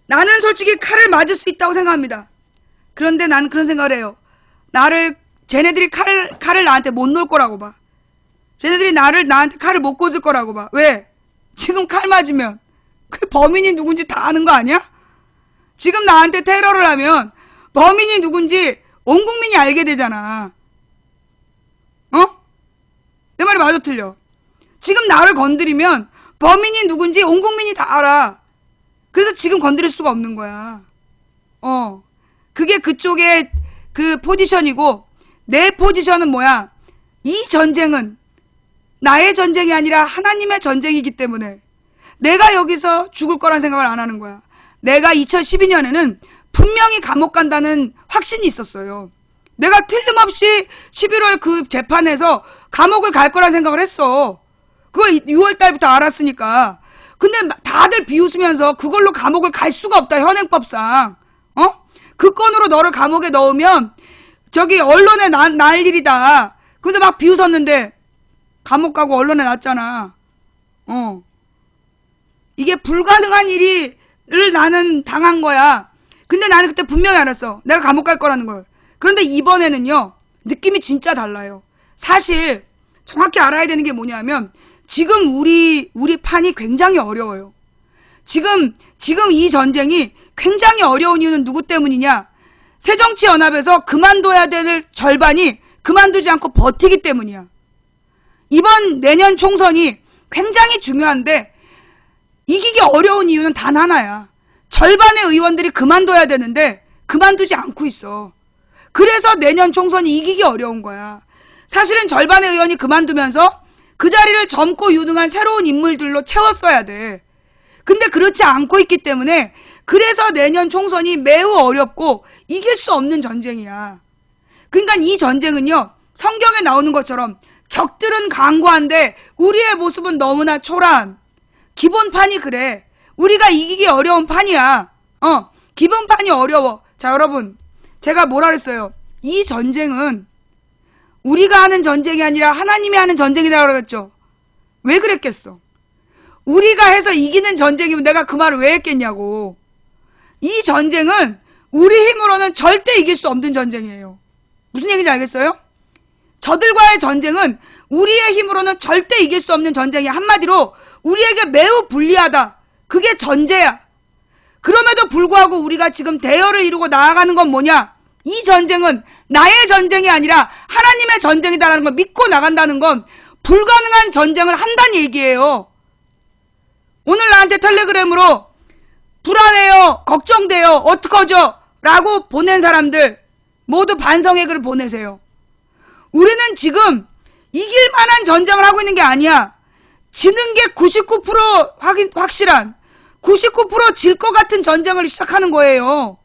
나는 솔직히 칼을 맞을 수 있다고 생각합니다. 그런데 나는 그런 생각을 해요. 쟤네들이 칼을 나한테 못 놓을 거라고 봐. 쟤네들이 나한테 칼을 못 꽂을 거라고 봐. 왜? 지금 칼 맞으면 그 범인이 누군지 다 아는 거 아니야? 지금 나한테 테러를 하면 범인이 누군지 온 국민이 알게 되잖아. 내 말이 맞아 틀려? 지금 나를 건드리면 범인이 누군지 온 국민이 다 알아. 그래서 지금 건드릴 수가 없는 거야. 그게 그쪽의 그 포지션이고, 내 포지션은 뭐야? 이 전쟁은 나의 전쟁이 아니라 하나님의 전쟁이기 때문에 내가 여기서 죽을 거란 생각을 안 하는 거야. 내가 2012년에는 분명히 감옥 간다는 확신이 있었어요. 내가 틀림없이 11월 그 재판에서 감옥을 갈 거란 생각을 했어. 그걸 6월 달부터 알았으니까. 근데 다들 비웃으면서 그걸로 감옥을 갈 수가 없다, 현행법상. 그 건으로 너를 감옥에 넣으면 저기 언론에 날 일이다. 그래서 막 비웃었는데 감옥 가고 언론에 났잖아. 이게 불가능한 일을 나는 당한 거야. 근데 나는 그때 분명히 알았어. 내가 감옥 갈 거라는 걸. 그런데 이번에는요, 느낌이 진짜 달라요. 사실 정확히 알아야 되는 게 뭐냐면 지금 우리 판이 굉장히 어려워요. 지금 이 전쟁이 굉장히 어려운 이유는 누구 때문이냐? 새정치연합에서 그만둬야 될 절반이 그만두지 않고 버티기 때문이야. 이번 내년 총선이 굉장히 중요한데 이기기 어려운 이유는 단 하나야. 절반의 의원들이 그만둬야 되는데 그만두지 않고 있어. 그래서 내년 총선이 이기기 어려운 거야. 사실은 절반의 의원이 그만두면서 그 자리를 젊고 유능한 새로운 인물들로 채웠어야 돼. 근데 그렇지 않고 있기 때문에 그래서 내년 총선이 매우 어렵고 이길 수 없는 전쟁이야. 그러니까 이 전쟁은요, 성경에 나오는 것처럼 적들은 강고한데 우리의 모습은 너무나 초라한 기본판이 그래. 우리가 이기기 어려운 판이야. 기본판이 어려워. 자, 여러분, 제가 뭐라 그랬어요? 이 전쟁은 우리가 하는 전쟁이 아니라 하나님이 하는 전쟁이라고 그랬죠. 왜 그랬겠어? 우리가 해서 이기는 전쟁이면 내가 그 말을 왜 했겠냐고. 이 전쟁은 우리 힘으로는 절대 이길 수 없는 전쟁이에요. 무슨 얘기인지 알겠어요? 저들과의 전쟁은 우리의 힘으로는 절대 이길 수 없는 전쟁이야. 한마디로 우리에게 매우 불리하다. 그게 전제야. 그럼에도 불구하고 우리가 지금 대열을 이루고 나아가는 건 뭐냐? 이 전쟁은 나의 전쟁이 아니라 하나님의 전쟁이다라는 걸 믿고 나간다는 건 불가능한 전쟁을 한다는 얘기예요. 오늘 나한테 텔레그램으로 불안해요, 걱정돼요, 어떡하죠? 라고 보낸 사람들 모두 반성의 글을 보내세요. 우리는 지금 이길 만한 전쟁을 하고 있는 게 아니야. 지는 게 99% 확실한 99% 질 것 같은 전쟁을 시작하는 거예요.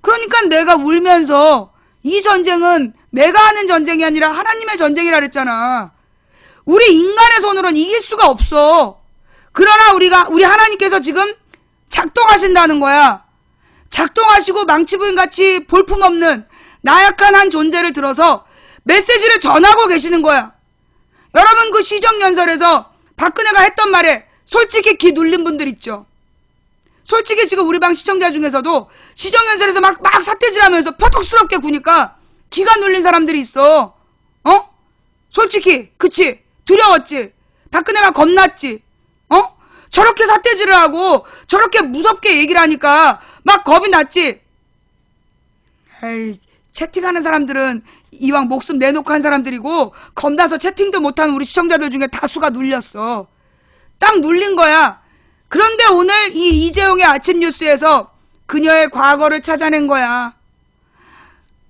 그러니까 내가 울면서 이 전쟁은 내가 하는 전쟁이 아니라 하나님의 전쟁이라 그랬잖아. 우리 인간의 손으로는 이길 수가 없어. 그러나 우리 하나님께서 지금 작동하신다는 거야. 작동하시고 망치부인같이 볼품없는 나약한 한 존재를 들어서 메시지를 전하고 계시는 거야. 여러분, 그 시정연설에서 박근혜가 했던 말에 솔직히 귀 눌린 분들 있죠. 솔직히 지금 우리 방 시청자 중에서도 시정연설에서 막 삿대질하면서 표독스럽게 구니까 기가 눌린 사람들이 있어. 어? 솔직히 그치? 두려웠지? 박근혜가 겁났지? 어? 저렇게 삿대질을 하고 저렇게 무섭게 얘기를 하니까 막 겁이 났지? 에이, 채팅하는 사람들은 이왕 목숨 내놓고 한 사람들이고 겁나서 채팅도 못하는 우리 시청자들 중에 다수가 눌렸어. 딱 눌린 거야. 그런데 오늘 이 이재용의 아침 뉴스에서 그녀의 과거를 찾아낸 거야.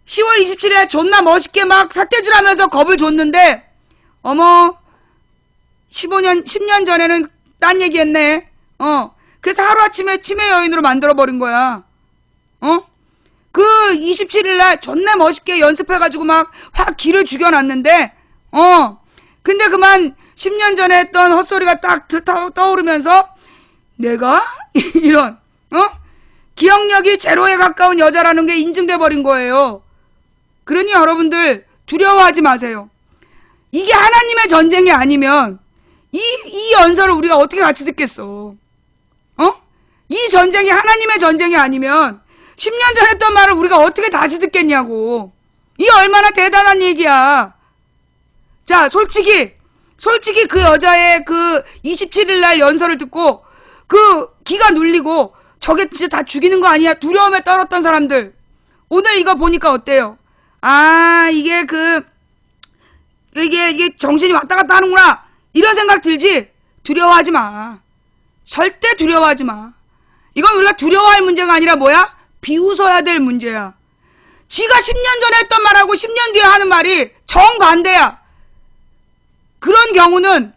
10월 27일에 존나 멋있게 막 삿대질하면서 겁을 줬는데 어머 10년 전에는 딴 얘기했네. 그래서 하루아침에 치매 여인으로 만들어버린 거야. 그 27일날 존나 멋있게 연습해가지고 막 확 기를 죽여놨는데 근데 그만 10년 전에 했던 헛소리가 딱 떠오르면서 내가? 이런 기억력이 제로에 가까운 여자라는 게 인증돼 버린 거예요. 그러니 여러분들 두려워하지 마세요. 이게 하나님의 전쟁이 아니면 이 연설을 우리가 어떻게 같이 듣겠어? 이 전쟁이 하나님의 전쟁이 아니면 10년 전 했던 말을 우리가 어떻게 다시 듣겠냐고. 이 얼마나 대단한 얘기야. 자, 솔직히 그 여자의 그 27일 날 연설을 듣고 그 기가 눌리고 저게 진짜 다 죽이는 거 아니야? 두려움에 떨었던 사람들. 오늘 이거 보니까 어때요? 아, 이게 정신이 왔다 갔다 하는구나. 이런 생각 들지? 두려워하지 마. 절대 두려워하지 마. 이건 우리가 두려워할 문제가 아니라 뭐야? 비웃어야 될 문제야. 지가 10년 전에 했던 말하고 10년 뒤에 하는 말이 정반대야. 그런 경우는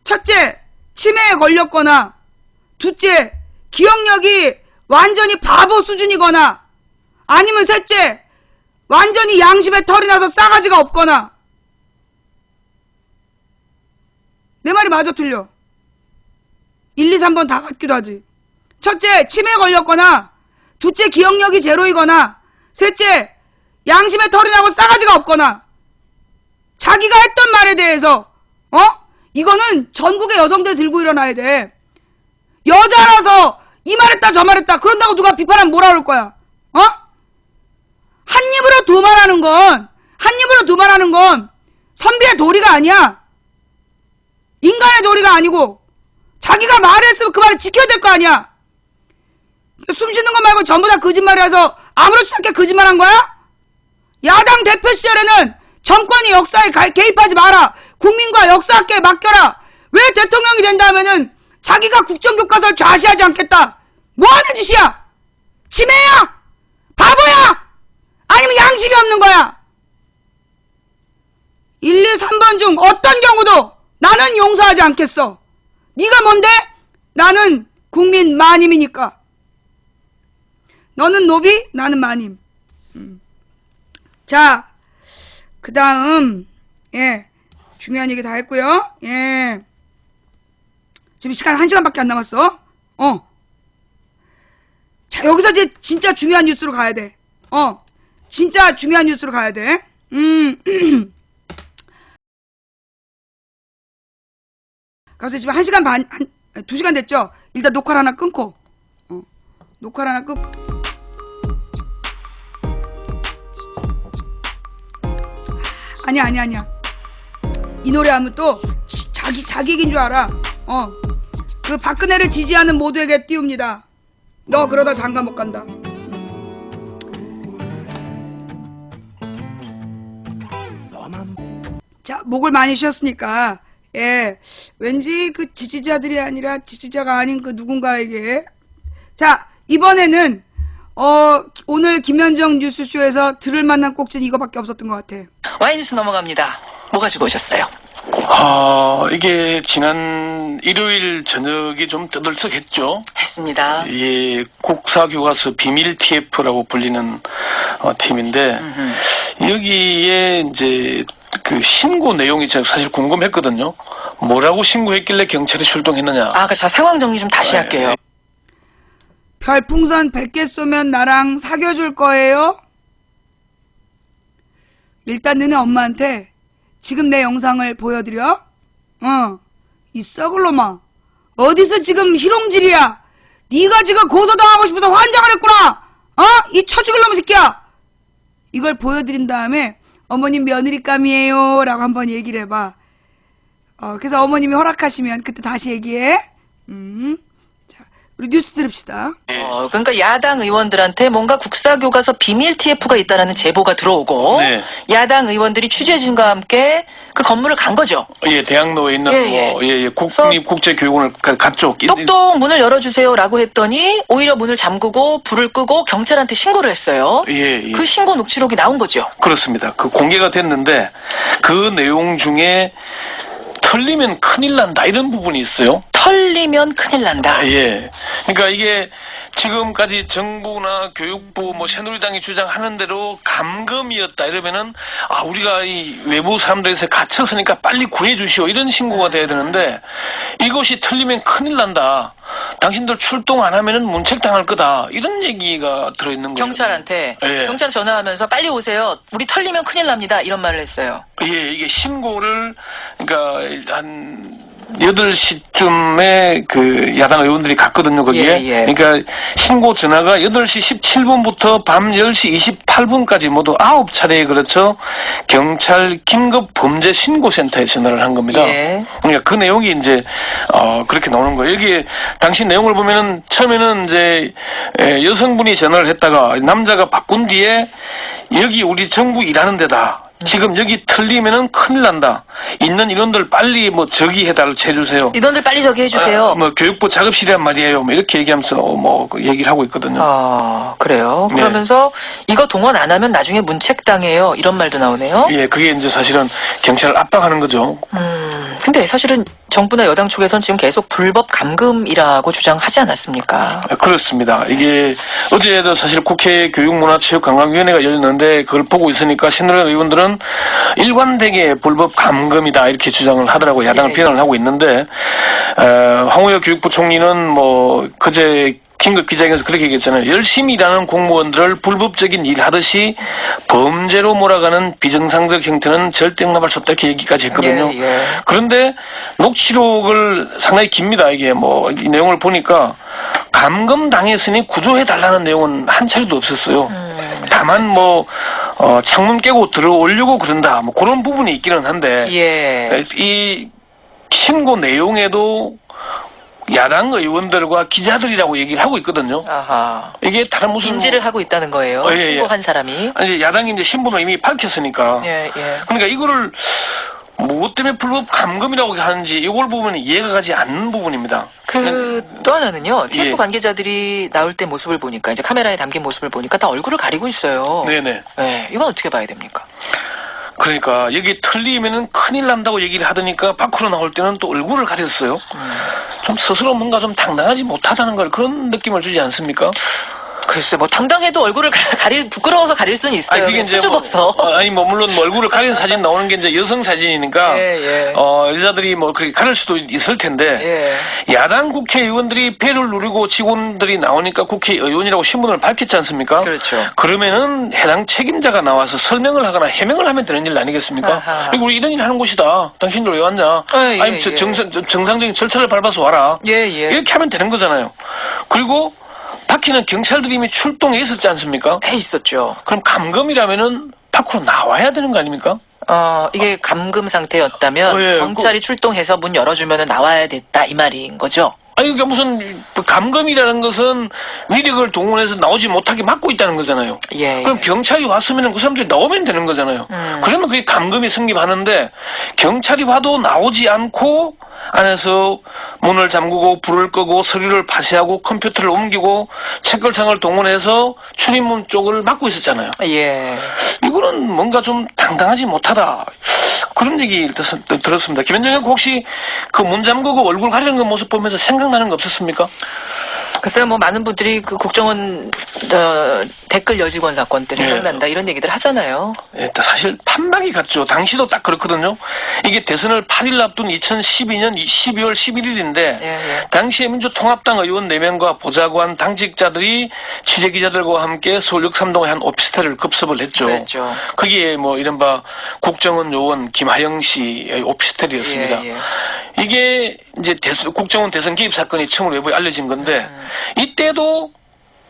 첫째, 치매에 걸렸거나 둘째, 기억력이 완전히 바보 수준이거나 아니면 셋째, 완전히 양심에 털이 나서 싸가지가 없거나. 내 말이 맞아 틀려? 1, 2, 3번 다 같기도 하지. 첫째, 치매에 걸렸거나 둘째, 기억력이 제로이거나 셋째, 양심에 털이 나고 싸가지가 없거나. 자기가 했던 말에 대해서 이거는 전국의 여성들 들고 일어나야 돼. 여자라서 이 말했다 저 말했다 그런다고 누가 비판하면 뭐라 그럴 거야? 한 입으로 두 말하는 건 선비의 도리가 아니야. 인간의 도리가 아니고 자기가 말했으면 그 말을 지켜야 될 거 아니야. 숨 쉬는 것 말고 전부 다 거짓말이라서 아무렇지 않게 거짓말한 거야? 야당 대표 시절에는 정권이 역사에 개입하지 마라. 국민과 역사학계에 맡겨라. 왜 대통령이 된다면은 자기가 국정교과서를 좌시하지 않겠다. 뭐하는 짓이야? 치매야? 바보야? 아니면 양심이 없는 거야? 1, 2, 3번 중 어떤 경우도 나는 용서하지 않겠어. 네가 뭔데? 나는 국민 마님이니까. 너는 노비, 나는 마님. 자, 그 다음 중요한 얘기 다 했고요. 지금 시간 1시간밖에 안 남았어. 자, 여기서 이제 진짜 중요한 뉴스로 가야 돼. 진짜 중요한 뉴스로 가야 돼. 그래서 지금 1시간 반, 2시간 됐죠? 일단 녹화를 하나 끊고. 녹화를 하나 끊고. 아니야. 이 노래 하면 또 자기 얘기인 줄 알아. 그 박근혜를 지지하는 모두에게 띄웁니다. 너 그러다 장가 못 간다. 자, 목을 많이 쉬었으니까 왠지 그 지지자들이 아니라 지지자가 아닌 그 누군가에게. 자, 이번에는 오늘 김현정 뉴스쇼에서 들을 만한 꼭지는 이거밖에 없었던 것 같아. 와이뉴스 넘어갑니다. 뭐 가지고 오셨어요? 이게 지난 일요일 저녁에 좀 떠들썩했죠. 했습니다. 이 국사교과서 비밀 TF라고 불리는 팀인데 여기에 이제 그 신고 내용이 제가 사실 궁금했거든요. 뭐라고 신고했길래 경찰이 출동했느냐. 자, 상황 정리 좀 다시 할게요. 별풍선 100개 쏘면 나랑 사귀어줄 거예요? 일단 너네 엄마한테 지금 내 영상을 보여드려? 이 썩을 놈아. 어디서 지금 희롱질이야? 네가 지금 고소당하고 싶어서 환장을 했구나. 이 쳐 죽일 놈의 새끼야. 이걸 보여드린 다음에 어머님 며느리감이에요 라고 한번 얘기를 해봐. 그래서 어머님이 허락하시면 그때 다시 얘기해. 자, 우리 뉴스 들읍시다. 그러니까 야당 의원들한테 뭔가 국사교과서 비밀 TF가 있다라는 제보가 들어오고 네. 야당 의원들이 취재진과 함께 그 건물을 간 거죠. 예, 대학로에 있는 국립국제교육원을 갔죠. 똑똑 문을 열어주세요라고 했더니 오히려 문을 잠그고 불을 끄고 경찰한테 신고를 했어요. 예. 그 신고 녹취록이 나온 거죠. 그렇습니다. 그 공개가 됐는데 그 내용 중에 털리면 큰일 난다 이런 부분이 있어요. 털리면 큰일 난다. 예. 그러니까 이게 지금까지 정부나 교육부 새누리당이 주장하는 대로 감금이었다 이러면은 우리가 이 외부 사람들에서 갇혔으니까 빨리 구해 주시오 이런 신고가 돼야 되는데 이것이 틀리면 큰일 난다. 당신들 출동 안 하면은 문책당할 거다. 이런 얘기가 들어있는 거예요. 경찰한테 예. 경찰 전화하면서 빨리 오세요. 우리 털리면 큰일 납니다. 이런 말을 했어요. 예, 이게 신고를 그러니까 한 8시쯤에 그 야당 의원들이 갔거든요, 거기에. 예. 그러니까 신고 전화가 8시 17분부터 밤 10시 28분까지 모두 9차례에 그렇죠. 경찰 긴급 범죄 신고센터에 전화를 한 겁니다. 예. 그러니까 그 내용이 이제 그렇게 나오는 거예요. 여기 당시 내용을 보면은 처음에는 이제 여성분이 전화를 했다가 남자가 바꾼 뒤에 여기 우리 정부 일하는 데다. 지금 여기 틀리면은 큰일 난다. 있는 인원들 빨리 저기해달라 해주세요. 인원들 빨리 저기 해주세요. 교육부 작업실이란 말이에요. 이렇게 얘기하면서 얘기를 하고 있거든요. 그래요. 네. 그러면서 이거 동원 안 하면 나중에 문책당해요. 이런 말도 나오네요. 예, 그게 이제 사실은 경찰을 압박하는 거죠. 근데 사실은 정부나 여당 쪽에서는 지금 계속 불법 감금이라고 주장하지 않았습니까? 그렇습니다. 이게 어제도 사실 국회 교육문화체육관광위원회가 열렸는데 그걸 보고 있으니까 새누리당 의원들은 일관되게 불법 감금이다 이렇게 주장을 하더라고요. 야당을 비난을 하고 있는데 황우여 교육부 총리는 그제 긴급 기자회견에서 그렇게 얘기했잖아요. 열심히 일하는 공무원들을 불법적인 일 하듯이 범죄로 몰아가는 비정상적 형태는 절대 용납할 수 없다 이렇게 얘기까지 했거든요. 그런데 녹취록을 상당히 깁니다. 이게 이 내용을 보니까 감금 당했으니 구조해달라는 내용은 한 차례도 없었어요. 다만 창문 깨고 들어오려고 그런다. 그런 부분이 있기는 한데 이 신고 내용에도 야당 의원들과 기자들이라고 얘기를 하고 있거든요. 아하. 이게 다른 무슨 인지를 하고 있다는 거예요. 신고한 사람이. 아니 야당이 이제 신분을 이미 밝혔으니까. 그러니까 이거를 무엇 때문에 불법 감금이라고 하는지 이걸 보면 이해가 가지 않는 부분입니다. 또 하나는요. TF 관계자들이 나올 때 모습을 보니까 이제 카메라에 담긴 모습을 보니까 다 얼굴을 가리고 있어요. 네네. 네, 이건 어떻게 봐야 됩니까? 그러니까 여기 틀리면은 큰일 난다고 얘기를 하더니까 밖으로 나올 때는 또 얼굴을 가렸어요. 좀 스스로 뭔가 좀 당당하지 못하다는 걸 그런 느낌을 주지 않습니까? 글쎄, 당당해도 얼굴을 부끄러워서 가릴 수는 있어요. 그게 이제 수줍어서. 물론 얼굴을 가린 사진 나오는 게 이제 여성 사진이니까, 여자들이 그렇게 가릴 수도 있을 텐데, 야당 국회의원들이 배를 누리고 직원들이 나오니까 국회의원이라고 신분을 밝혔지 않습니까? 그렇죠. 그러면은 해당 책임자가 나와서 설명을 하거나 해명을 하면 되는 일 아니겠습니까? 이거 우리 이런 일 하는 곳이다. 당신들 왜 왔냐? 아니, 정상적인 절차를 밟아서 와라. 이렇게 하면 되는 거잖아요. 그리고, 밖에는 경찰들이 이미 출동해 있었지 않습니까? 있었죠. 그럼 감금이라면은 밖으로 나와야 되는 거 아닙니까? 이게 감금 상태였다면 경찰이 출동해서 문 열어주면 나와야 됐다 이 말인 거죠? 아니 그러니까 무슨 감금이라는 것은 위력을 동원해서 나오지 못하게 막고 있다는 거잖아요. 그럼 경찰이 왔으면 그 사람들이 나오면 되는 거잖아요. 그러면 그게 감금이 성립하는데 경찰이 와도 나오지 않고 안에서 문을 잠그고 불을 끄고 서류를 파쇄하고 컴퓨터를 옮기고 책걸창을 동원해서 출입문 쪽을 막고 있었잖아요. 이거는 뭔가 좀 당당하지 못하다. 그런 얘기 들었습니다. 김현정 혹시 그 문 잠그고 얼굴 가리는 그 모습 보면서 생각나는 거 없었습니까? 글쎄요, 많은 분들이 그 국정원 댓글 여직원 사건 때 생각난다 이런 얘기들 하잖아요. 사실 판박이 같죠. 당시도 딱 그렇거든요. 이게 대선을 8일 앞둔 2012년 12월 11일인데 당시에 민주통합당 의원 4명과 보좌관 당직자들이 취재기자들과 함께 서울 역삼동의 한 오피스텔을 급습을 했죠. 거기에 이른바 국정원 요원 김하영 씨의 오피스텔이었습니다. 이게 이제 국정원 대선 개입 사건이 처음으로 외부에 알려진 건데 이때도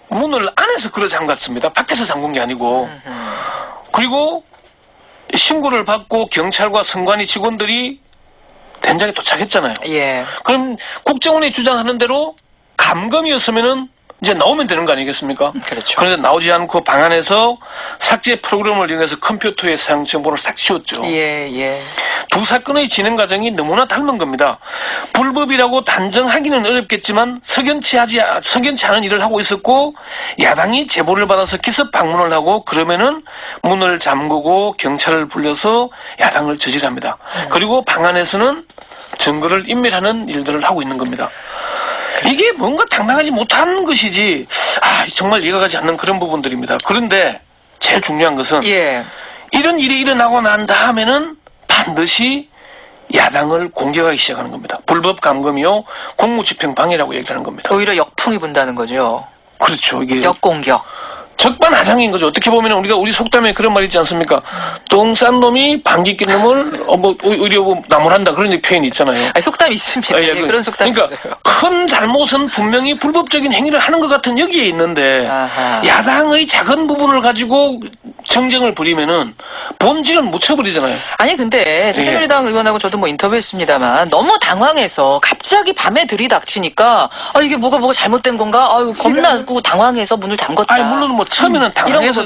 문을 안에서 끌어 잠갔습니다. 밖에서 잠근 게 아니고. 그리고 신고를 받고 경찰과 선관위 직원들이 현장에 도착했잖아요. 예. 그럼 국정원이 주장하는 대로 감금이었으면은 이제 나오면 되는 거 아니겠습니까? 그렇죠. 그런데 나오지 않고 방 안에서 삭제 프로그램을 이용해서 컴퓨터의 사용 정보를 싹 지웠죠. 예, 예. 두 사건의 진행 과정이 너무나 닮은 겁니다. 불법이라고 단정하기는 어렵겠지만 석연치 않은 일을 하고 있었고 야당이 제보를 받아서 기습 방문을 하고 그러면은 문을 잠그고 경찰을 불러서 야당을 저지합니다. 그리고 방 안에서는 증거를 인멸하는 일들을 하고 있는 겁니다. 이게 뭔가 당당하지 못한 것이지 정말 이해가 가지 않는 그런 부분들입니다. 그런데 제일 중요한 것은 예. 이런 일이 일어나고 난 다음에는 반드시 야당을 공격하기 시작하는 겁니다. 불법 감금이요 공무집행 방해라고 얘기를 하는 겁니다. 오히려 역풍이 분다는 거죠. 그렇죠. 이게 역공격. 적반하장인 거죠. 어떻게 보면 우리 속담에 그런 말 있지 않습니까? 똥 싼 놈이 방귀 낀 놈을 오히려 나무란다 그런 표현이 있잖아요. 아니, 속담이 있습니다. 예, 그런 속담이 그러니까 있어요. 큰 잘못은 분명히 불법적인 행위를 하는 것 같은 여기에 있는데 아하. 야당의 작은 부분을 가지고 정쟁을 벌이면은 본질은 묻혀버리잖아요. 아니 근데 새누리당 의원하고 저도 뭐 인터뷰했습니다만 너무 당황해서 갑자기 밤에 들이닥치니까 이게 뭐가 잘못된 건가? 아유 겁나고 당황해서 문을 잠궜다. 아니 물론 뭐 처음에는 당황해서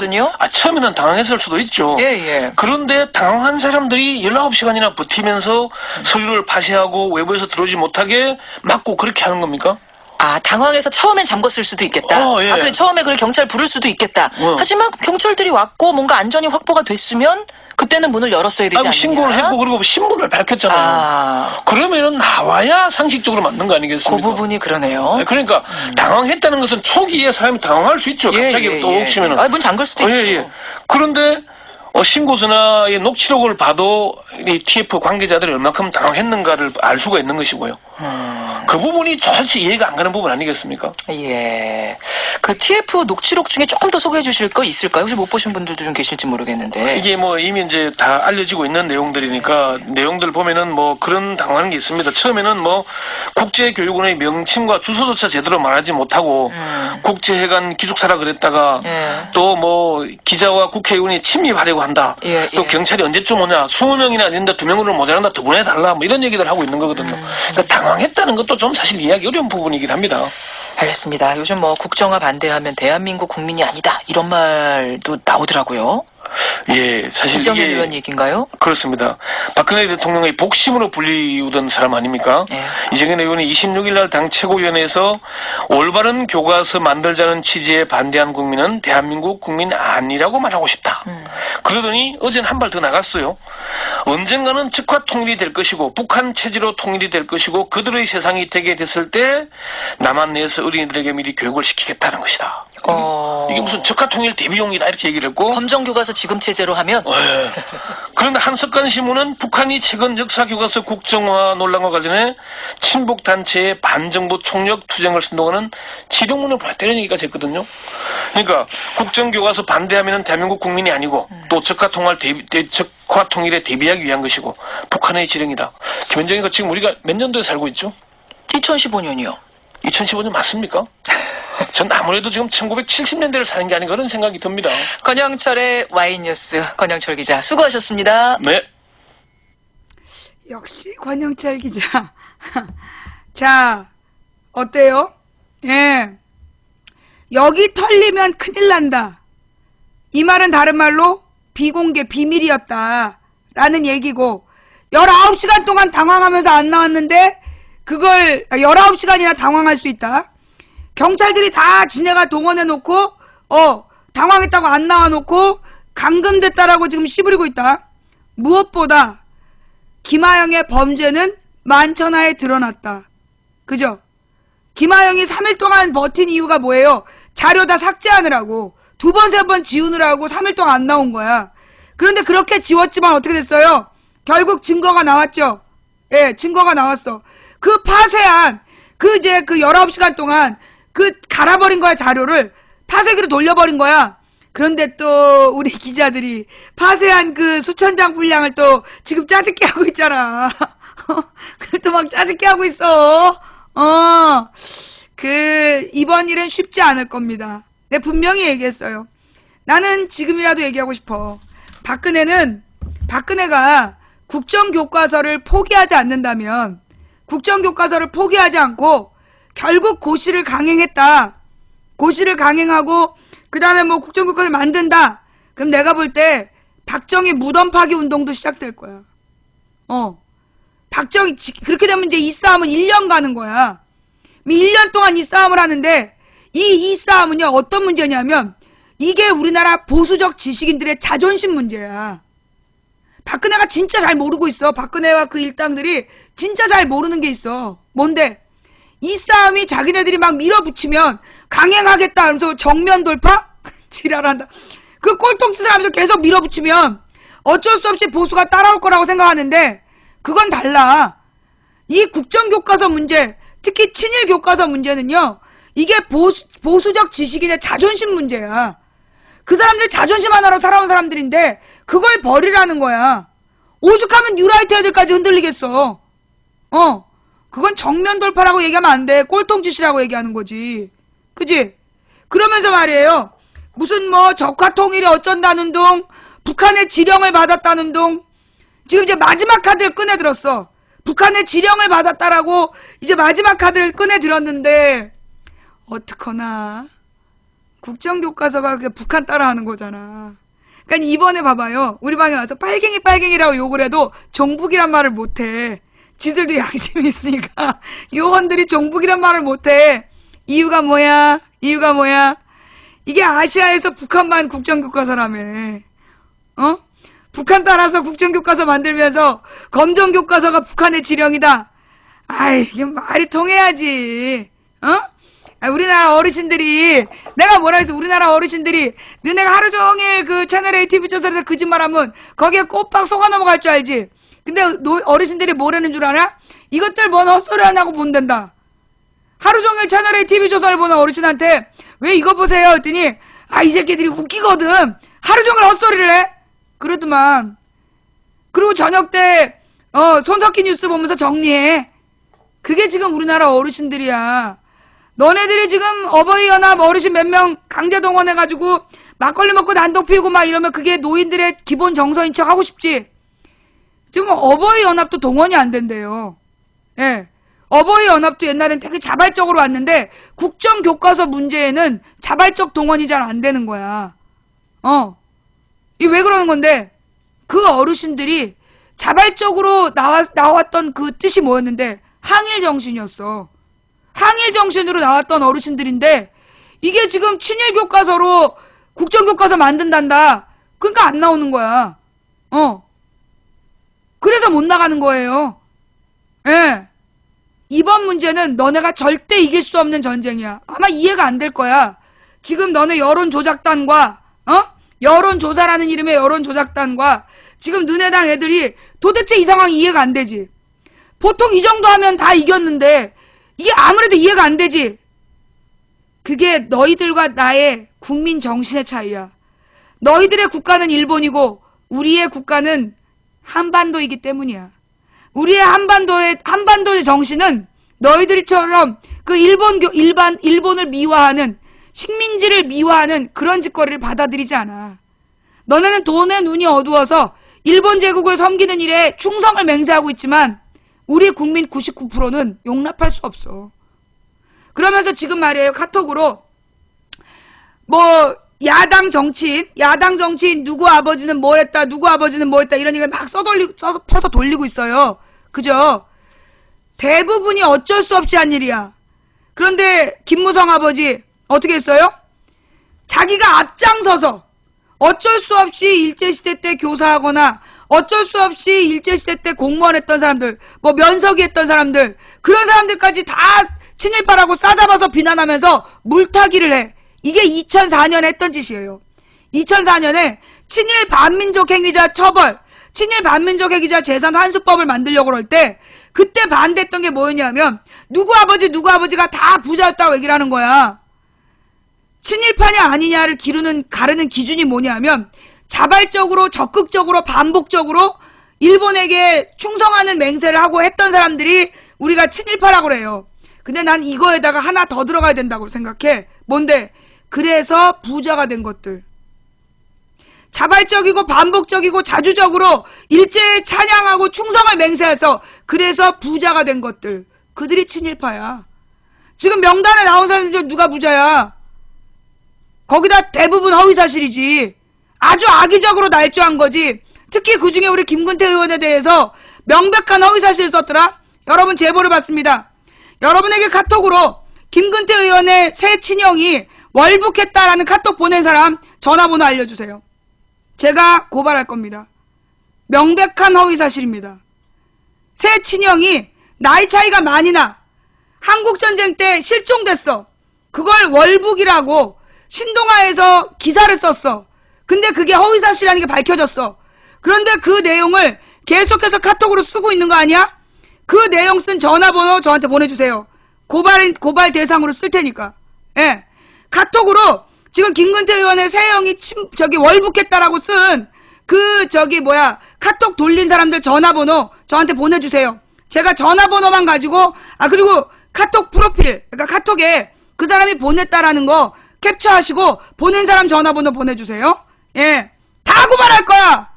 처음에는 당황했을 수도 있죠. 예. 그런데 당황한 사람들이 19시간이나 버티면서 서류를 파쇄하고 외부에서 들어오지 못하게 막고 그렇게 하는 겁니까? 당황해서 처음엔 잠궜을 수도 있겠다. 예. 그래 처음에 경찰 부를 수도 있겠다. 하지만 경찰들이 왔고 뭔가 안전이 확보가 됐으면 그때는 문을 열었어야 되지 않느냐. 신고를 했고 그리고 신분을 밝혔잖아요. 그러면은 나와야 상식적으로 맞는 거 아니겠습니까? 그 부분이 그러네요. 그러니까 당황했다는 것은 초기에 사람이 당황할 수 있죠. 갑자기 또 옥치면은. 문 잠글 수도 있죠. 그런데 신고 전화의 녹취록을 봐도 이 TF 관계자들이 얼마큼 당황했는가를 알 수가 있는 것이고요. 그 부분이 도대체 이해가 안 가는 부분 아니겠습니까? 예. 그 TF 녹취록 중에 조금 더 소개해 주실 거 있을까요? 혹시 못 보신 분들도 좀 계실지 모르겠는데. 이게 이미 이제 다 알려지고 있는 내용들이니까 내용들 보면은 그런 당황하는 게 있습니다. 처음에는 국제교육원의 명칭과 주소조차 제대로 말하지 못하고 국제해관 기숙사라 그랬다가 또 기자와 국회의원이 침입하려고 한다. 또 경찰이 언제쯤 오냐. 20명이나 아닌데 2명으로 모자란다. 더 보내달라. 이런 얘기들 하고 있는 거거든요. 그러니까 당황했다는 것도 좀 사실 이해하기 어려운 부분이긴 합니다. 알겠습니다. 요즘 국정화 반대하면 대한민국 국민이 아니다. 이런 말도 나오더라고요. 예, 사실 이정현 의원 얘기인가요? 그렇습니다. 박근혜 대통령의 복심으로 불리우던 사람 아닙니까? 이정현 의원이 26일 날 당 최고위원회에서 올바른 교과서 만들자는 취지에 반대한 국민은 대한민국 국민 아니라고 말하고 싶다. 그러더니 어제는 한 발 더 나갔어요. 언젠가는 즉화 통일이 될 것이고 북한 체제로 통일이 될 것이고 그들의 세상이 되게 됐을 때 남한 내에서 어린이들에게 미리 교육을 시키겠다는 것이다. 이게 무슨 즉화 통일 대비용이다 이렇게 얘기를 했고 검정교과서 지금 체제로 하면 그런데 한석관 신문은 북한이 최근 역사교과서 국정화 논란과 관련해 친북단체의 반정부 총력 투쟁을 선동하는 지령문을 보냈다는 얘기가 됐거든요. 그러니까 국정교과서 반대하면 대한민국 국민이 아니고 또 즉화 통일에 대비하기 위한 것이고 북한의 지령이다. 김현정이가 지금 우리가 몇 년도에 살고 있죠? 2015년이요. 2015년 맞습니까? 전 아무래도 지금 1970년대를 사는 게 아닌가 그런 생각이 듭니다. 권영철의 와인뉴스 권영철 기자 수고하셨습니다. 네. 역시 권영철 기자. 자, 어때요? 예. 여기 털리면 큰일 난다. 이 말은 다른 말로 비공개 비밀이었다. 라는 얘기고 19시간 동안 당황하면서 안 나왔는데 그걸 19시간이나 당황할 수 있다. 경찰들이 다 지네가 동원해놓고 당황했다고 안 나와놓고 감금됐다라고 지금 씨부리고 있다. 무엇보다 김하영의 범죄는 만천하에 드러났다. 그죠? 김하영이 3일 동안 버틴 이유가 뭐예요? 자료 다 삭제하느라고 2번 3번 지우느라고 3일 동안 안 나온 거야. 그런데 그렇게 지웠지만 어떻게 됐어요? 결국 증거가 나왔죠. 예, 증거가 나왔어. 그 파쇄한 그 19시간 동안 갈아버린 거야. 자료를 파쇄기로 돌려버린 거야. 그런데 또 우리 기자들이 파쇄한 그 수천 장 분량을 또 지금 짜집기 하고 있잖아. 그것도 막 짜증게 하고 있어. 이번 일은 쉽지 않을 겁니다. 내가 분명히 얘기했어요. 나는 지금이라도 얘기하고 싶어. 박근혜가 국정교과서를 포기하지 않는다면, 국정교과서를 포기하지 않고 결국 고시를 강행했다. 고시를 강행하고 그 다음에 뭐 국정교과서를 만든다. 그럼 내가 볼 때 박정희 무덤 파기 운동도 시작될 거야. 박정희 그렇게 되면 이제 이 싸움은 1년 가는 거야. 1년 동안 이 싸움을 하는데 이 싸움은요 어떤 문제냐면 이게 우리나라 보수적 지식인들의 자존심 문제야. 박근혜가 진짜 잘 모르고 있어. 박근혜와 그 일당들이 진짜 잘 모르는 게 있어. 뭔데? 이 싸움이 자기네들이 막 밀어붙이면 강행하겠다 하면서 정면 돌파? 지랄한다. 그 꼴통짓을 하면서 계속 밀어붙이면 어쩔 수 없이 보수가 따라올 거라고 생각하는데 그건 달라. 이 국정교과서 문제, 특히 친일 교과서 문제는요. 이게 보수적 지식인의 자존심 문제야. 그 사람들 자존심 하나로 살아온 사람들인데 그걸 버리라는 거야. 오죽하면 뉴라이트 애들까지 흔들리겠어. 그건 정면 돌파라고 얘기하면 안 돼. 꼴통짓이라고 얘기하는 거지. 그지? 그러면서 말이에요. 무슨 뭐 적화통일이 어쩐다는 둥, 북한의 지령을 받았다는 둥. 지금 이제 마지막 카드를 꺼내들었어. 북한의 지령을 받았다라고 이제 마지막 카드를 꺼내들었는데 어떡하나. 국정교과서가 그게 북한 따라하는 거잖아. 그러니까 이번에 봐봐요. 우리 방에 와서 빨갱이라고 욕을 해도 종북이란 말을 못해. 지들도 양심이 있으니까 요원들이 종북이란 말을 못해. 이유가 뭐야? 이게 아시아에서 북한만 국정교과서라며. 북한 따라서 국정교과서 만들면서 검정교과서가 북한의 지령이다. 아이, 이게 말이 통해야지. 우리나라 어르신들이, 내가 뭐라 해서 우리나라 어르신들이 너네가 하루 종일 그 채널A TV 조선에서 거짓말하면 거기에 꼬박 속아 넘어갈 줄 알지. 근데 어르신들이 뭐라는 줄 알아? 이것들 뭔 헛소리 안 하고 본댄다. 하루 종일 채널A TV 조선을 보는 어르신한테 왜 이거 보세요 했더니 이 새끼들이 웃기거든. 하루 종일 헛소리를 해. 그러더만. 그리고 저녁 때 손석희 뉴스 보면서 정리해. 그게 지금 우리나라 어르신들이야. 너네들이 지금 어버이연합 어르신 몇 명 강제 동원해가지고 막걸리 먹고 단독 피우고 막 이러면 그게 노인들의 기본 정서인 척 하고 싶지. 지금 어버이연합도 동원이 안 된대요. 예. 어버이연합도 옛날엔 되게 자발적으로 왔는데 국정교과서 문제에는 자발적 동원이 잘 안 되는 거야. 이 왜 그러는 건데? 그 어르신들이 자발적으로 나왔던 그 뜻이 뭐였는데 항일 정신이었어. 항일 정신으로 나왔던 어르신들인데 이게 지금 친일 교과서로 국정교과서 만든단다. 그러니까 안 나오는 거야. 그래서 못 나가는 거예요. 예. 이번 문제는 너네가 절대 이길 수 없는 전쟁이야. 아마 이해가 안 될 거야. 지금 너네 여론조작단과 여론조사라는 이름의 여론조작단과 지금 너네 당 애들이 도대체 이 상황이 이해가 안 되지. 보통 이 정도 하면 다 이겼는데 이게 아무래도 이해가 안 되지. 그게 너희들과 나의 국민 정신의 차이야. 너희들의 국가는 일본이고 우리의 국가는 한반도이기 때문이야. 우리의 한반도의 정신은 너희들처럼 그 일본을 미화하는 식민지를 미화하는 그런 짓거리를 받아들이지 않아. 너네는 돈에 눈이 어두워서 일본 제국을 섬기는 일에 충성을 맹세하고 있지만 우리 국민 99%는 용납할 수 없어. 그러면서 지금 말이에요. 카톡으로 뭐 야당 정치인 누구 아버지는 뭘 했다, 누구 아버지는 뭐 했다 이런 얘기를 막 퍼서 돌리고 있어요. 그죠? 대부분이 어쩔 수 없이 한 일이야. 그런데 김무성 아버지 어떻게 했어요? 자기가 앞장서서 어쩔 수 없이 일제시대 때 교사하거나 어쩔 수 없이 일제시대 때 공무원 했던 사람들, 뭐 면석이 했던 사람들, 그런 사람들까지 다 친일파라고 싸잡아서 비난하면서 물타기를 해. 이게 2004년에 했던 짓이에요. 2004년에 친일 반민족 행위자 처벌, 친일 반민족 행위자 재산 환수법을 만들려고 그럴 때 그때 반대했던 게 뭐였냐면 누구 아버지가 다 부자였다고 얘기를 하는 거야. 친일파냐 아니냐를 가르는 기준이 뭐냐면 자발적으로 적극적으로 반복적으로 일본에게 충성하는 맹세를 하고 했던 사람들이 우리가 친일파라고 그래요. 근데 난 이거에다가 하나 더 들어가야 된다고 생각해. 뭔데? 그래서 부자가 된 것들. 자발적이고 반복적이고 자주적으로 일제에 찬양하고 충성을 맹세해서 그래서 부자가 된 것들. 그들이 친일파야. 지금 명단에 나온 사람들 누가 부자야? 거기다 대부분 허위사실이지. 아주 악의적으로 날조한 거지. 특히 그중에 우리 김근태 의원에 대해서 명백한 허위사실을 썼더라. 여러분 제보를 받습니다. 여러분에게 카톡으로 김근태 의원의 새 친형이 월북했다라는 카톡 보낸 사람 전화번호 알려주세요. 제가 고발할 겁니다. 명백한 허위사실입니다. 새 친형이 나이 차이가 많이 나. 한국전쟁 때 실종됐어. 그걸 월북이라고 신동아에서 기사를 썼어. 근데 그게 허위사실이라는 게 밝혀졌어. 그런데 그 내용을 계속해서 카톡으로 쓰고 있는 거 아니야? 그 내용 쓴 전화번호 저한테 보내주세요. 고발 대상으로 쓸 테니까. 예. 카톡으로 지금 김근태 의원의 새 형이 월북했다라고 쓴 카톡 돌린 사람들 전화번호 저한테 보내주세요. 제가 전화번호만 가지고, 그리고 카톡 프로필, 그러니까 카톡에 그 사람이 보냈다라는 거 캡처하시고 보낸 사람 전화번호 보내주세요. 예. 다 고발할 거야!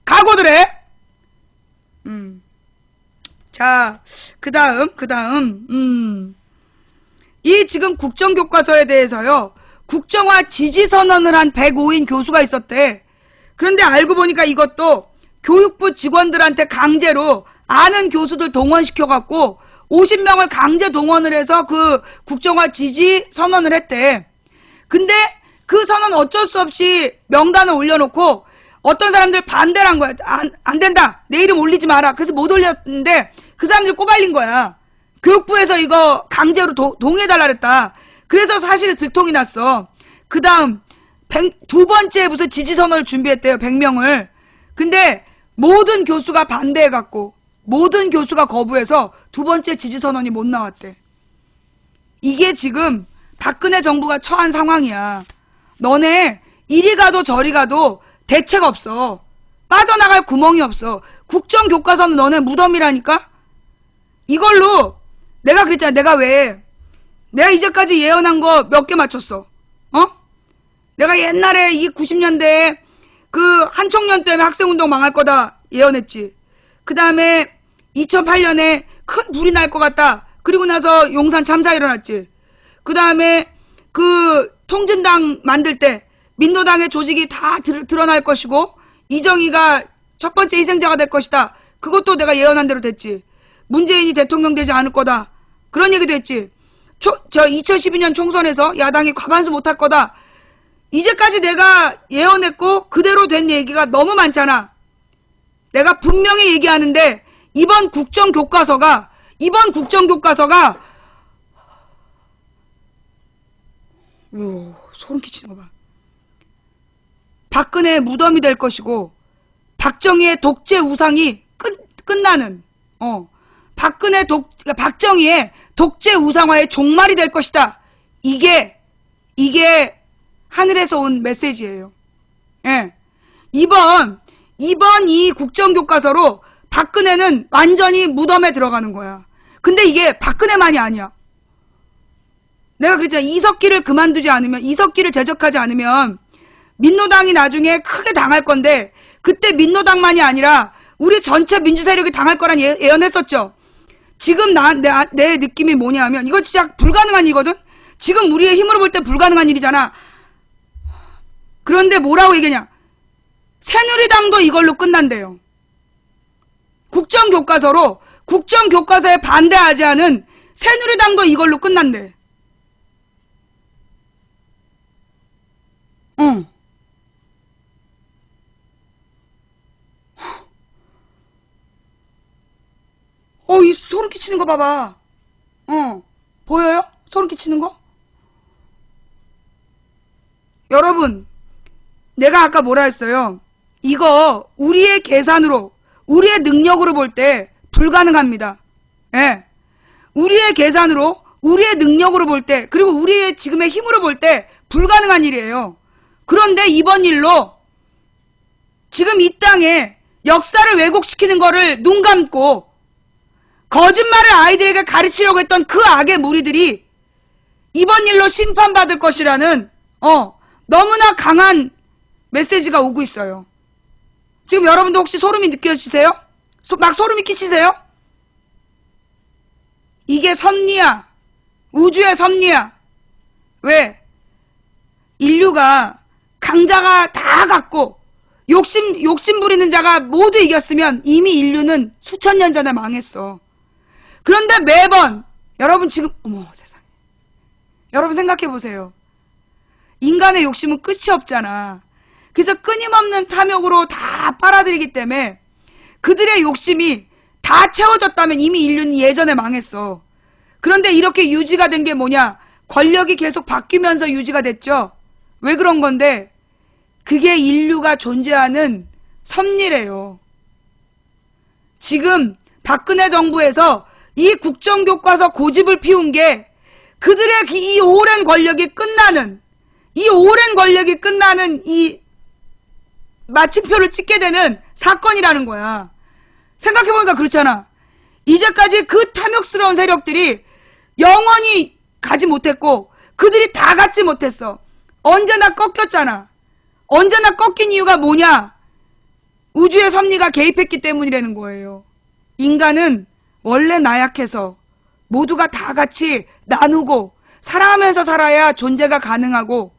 각오들 해! 자, 그 다음, 이 지금 국정교과서에 대해서요, 국정화 지지선언을 한 105인 교수가 있었대. 그런데 알고 보니까 이것도 교육부 직원들한테 강제로 아는 교수들 동원시켜갖고 50명을 강제 동원을 해서 그 국정화 지지 선언을 했대. 근데 그 선언 어쩔 수 없이 명단을 올려놓고 어떤 사람들 반대를 한 거야. 안 된다. 내 이름 올리지 마라. 그래서 못 올렸는데 그 사람들 꼬발린 거야. 교육부에서 이거 강제로 동의해달라 그랬다. 그래서 사실 들통이 났어. 그 다음 두 번째 무슨 지지선언을 준비했대요. 100명을. 근데 모든 교수가 반대해갖고 모든 교수가 거부해서 두 번째 지지선언이 못 나왔대. 이게 지금 박근혜 정부가 처한 상황이야. 너네 이리 가도 저리 가도 대책 없어. 빠져나갈 구멍이 없어. 국정교과서는 너네 무덤이라니까? 이걸로 내가 그랬잖아. 내가 이제까지 예언한 거 몇 개 맞췄어. 내가 옛날에 이 90년대에 그 한총련 때문에 학생운동 망할 거다 예언했지. 그 다음에 2008년에 큰 불이 날 것 같다. 그리고 나서 용산 참사 일어났지. 그 다음에 그 통진당 만들 때 민노당의 조직이 다 드러날 것이고 이정희가 첫 번째 희생자가 될 것이다. 그것도 내가 예언한 대로 됐지. 문재인이 대통령 되지 않을 거다. 그런 얘기도 했지. 2012년 총선에서 야당이 과반수 못할 거다. 이제까지 내가 예언했고 그대로 된 얘기가 너무 많잖아. 내가 분명히 얘기하는데 이번 국정교과서가 소름 끼치는 거 봐. 박근혜의 무덤이 될 것이고 박정희의 독재 우상이 끝나는 박정희의 독재 우상화의 종말이 될 것이다. 이게 하늘에서 온 메시지예요. 예. 이번 이 국정교과서로 박근혜는 완전히 무덤에 들어가는 거야. 근데 이게 박근혜만이 아니야. 내가 그랬잖아. 이석기를 제적하지 않으면 민노당이 나중에 크게 당할 건데 그때 민노당만이 아니라 우리 전체 민주세력이 당할 거란 예언했었죠. 지금 내 느낌이 뭐냐면 이거 진짜 불가능한 일이거든. 지금 우리의 힘으로 볼 때 불가능한 일이잖아. 그런데 뭐라고 얘기하냐. 새누리당도 이걸로 끝난대요. 국정교과서에 반대하지 않은 새누리당도 이걸로 끝난대. 이 소름 끼치는 거 봐봐. 보여요? 소름 끼치는 거? 여러분, 내가 아까 뭐라 했어요? 이거 우리의 계산으로, 우리의 능력으로 볼 때 불가능합니다. 예. 우리의 계산으로, 우리의 능력으로 볼 때, 그리고 우리의 지금의 힘으로 볼 때 불가능한 일이에요. 그런데 이번 일로 지금 이 땅에 역사를 왜곡시키는 거를 눈 감고 거짓말을 아이들에게 가르치려고 했던 그 악의 무리들이 이번 일로 심판받을 것이라는 너무나 강한 메시지가 오고 있어요. 지금 여러분도 혹시 소름이 느껴지세요? 막 소름이 끼치세요? 이게 섭리야. 우주의 섭리야. 왜? 인류가 강자가 다 갖고 욕심 부리는 자가 모두 이겼으면 이미 인류는 수천 년 전에 망했어. 그런데 매번 여러분 지금 어머 세상에. 여러분 생각해 보세요. 인간의 욕심은 끝이 없잖아. 그래서 끊임없는 탐욕으로 다 빨아들이기 때문에 그들의 욕심이 다 채워졌다면 이미 인류는 예전에 망했어. 그런데 이렇게 유지가 된 게 뭐냐? 권력이 계속 바뀌면서 유지가 됐죠. 왜 그런 건데? 그게 인류가 존재하는 섭리래요. 지금 박근혜 정부에서 이 국정교과서 고집을 피운 게 그들의 이 오랜 권력이 끝나는 이 마침표를 찍게 되는 사건이라는 거야. 생각해보니까 그렇잖아. 이제까지 그 탐욕스러운 세력들이 영원히 가지 못했고 그들이 다 갖지 못했어. 언제나 꺾였잖아. 언제나 꺾인 이유가 뭐냐? 우주의 섭리가 개입했기 때문이라는 거예요. 인간은 원래 나약해서 모두가 다 같이 나누고 사랑하면서 살아야 존재가 가능하고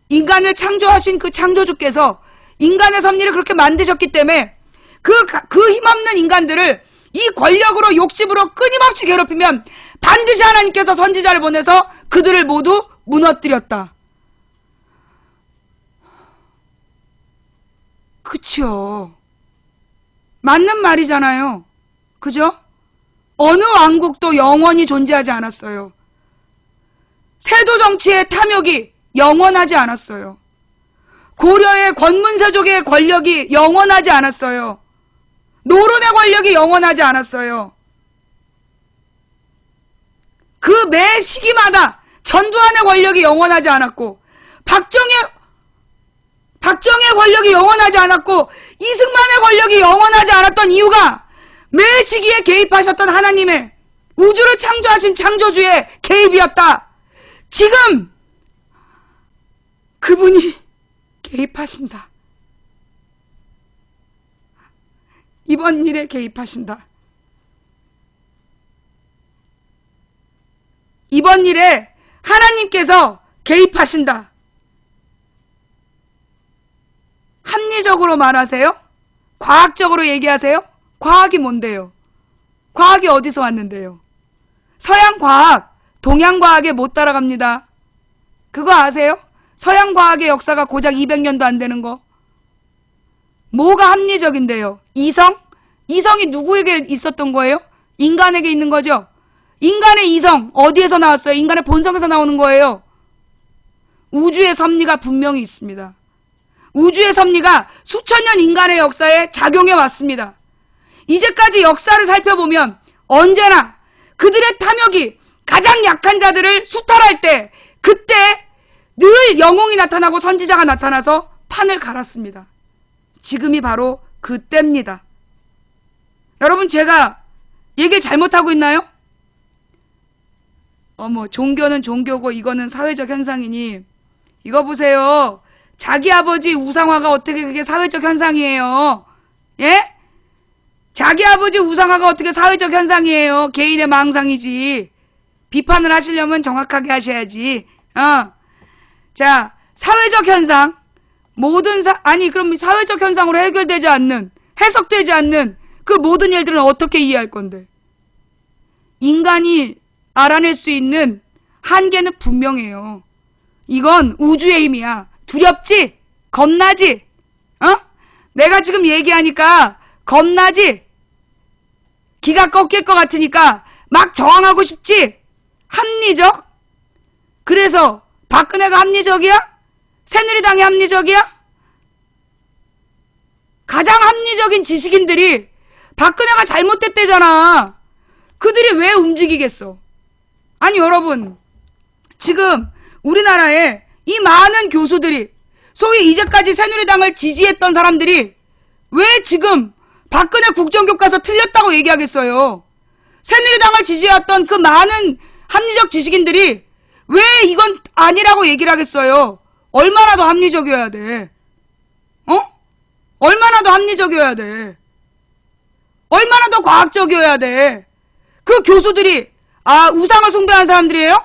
인간을 창조하신 그 창조주께서 인간의 섭리를 그렇게 만드셨기 때문에 그 힘없는 인간들을 이 권력으로 욕심으로 끊임없이 괴롭히면 반드시 하나님께서 선지자를 보내서 그들을 모두 무너뜨렸다. 그쵸. 맞는 말이잖아요. 그죠? 어느 왕국도 영원히 존재하지 않았어요. 세도 정치의 탐욕이 영원하지 않았어요. 고려의 권문세족의 권력이 영원하지 않았어요. 노론의 권력이 영원하지 않았어요. 그 매 시기마다 전두환의 권력이 영원하지 않았고 박정희의 권력이 영원하지 않았고 이승만의 권력이 영원하지 않았던 이유가 매 시기에 개입하셨던 하나님의 우주를 창조하신 창조주의 개입이었다. 지금 그분이 개입하신다. 이번 일에 개입하신다. 이번 일에 하나님께서 개입하신다. 합리적으로 말하세요? 과학적으로 얘기하세요? 과학이 뭔데요? 과학이 어디서 왔는데요? 서양 과학, 동양 과학에 못 따라갑니다. 그거 아세요? 서양 과학의 역사가 고작 200년도 안 되는 거. 뭐가 합리적인데요? 이성? 이성이 누구에게 있었던 거예요? 인간에게 있는 거죠? 인간의 이성 어디에서 나왔어요? 인간의 본성에서 나오는 거예요. 우주의 섭리가 분명히 있습니다. 우주의 섭리가 수천 년 인간의 역사에 작용해 왔습니다. 이제까지 역사를 살펴보면 언제나 그들의 탐욕이 가장 약한 자들을 수탈할 때 그때 늘 영웅이 나타나고 선지자가 나타나서 판을 갈았습니다. 지금이 바로 그때입니다. 여러분 제가 얘기를 잘못하고 있나요? 종교는 종교고 이거는 사회적 현상이니 이거 보세요. 자기 아버지 우상화가 어떻게 그게 사회적 현상이에요? 예? 자기 아버지 우상화가 어떻게 사회적 현상이에요? 개인의 망상이지. 비판을 하시려면 정확하게 하셔야지. 자, 사회적 현상. 그럼 사회적 현상으로 해결되지 않는, 해석되지 않는 그 모든 일들은 어떻게 이해할 건데? 인간이 알아낼 수 있는 한계는 분명해요. 이건 우주의 힘이야. 두렵지? 겁나지? 내가 지금 얘기하니까 겁나지? 기가 꺾일 것 같으니까 막 저항하고 싶지? 합리적? 그래서 박근혜가 합리적이야? 새누리당이 합리적이야? 가장 합리적인 지식인들이 박근혜가 잘못됐대잖아. 그들이 왜 움직이겠어? 아니 여러분, 지금 우리나라에 이 많은 교수들이 소위 이제까지 새누리당을 지지했던 사람들이 왜 지금 박근혜 국정교과서 틀렸다고 얘기하겠어요? 새누리당을 지지해왔던 그 많은 합리적 지식인들이 왜 이건 아니라고 얘기를 하겠어요? 얼마나 더 합리적이어야 돼? 얼마나 더 합리적이어야 돼? 얼마나 더 과학적이어야 돼? 그 교수들이 우상을 숭배하는 사람들이에요?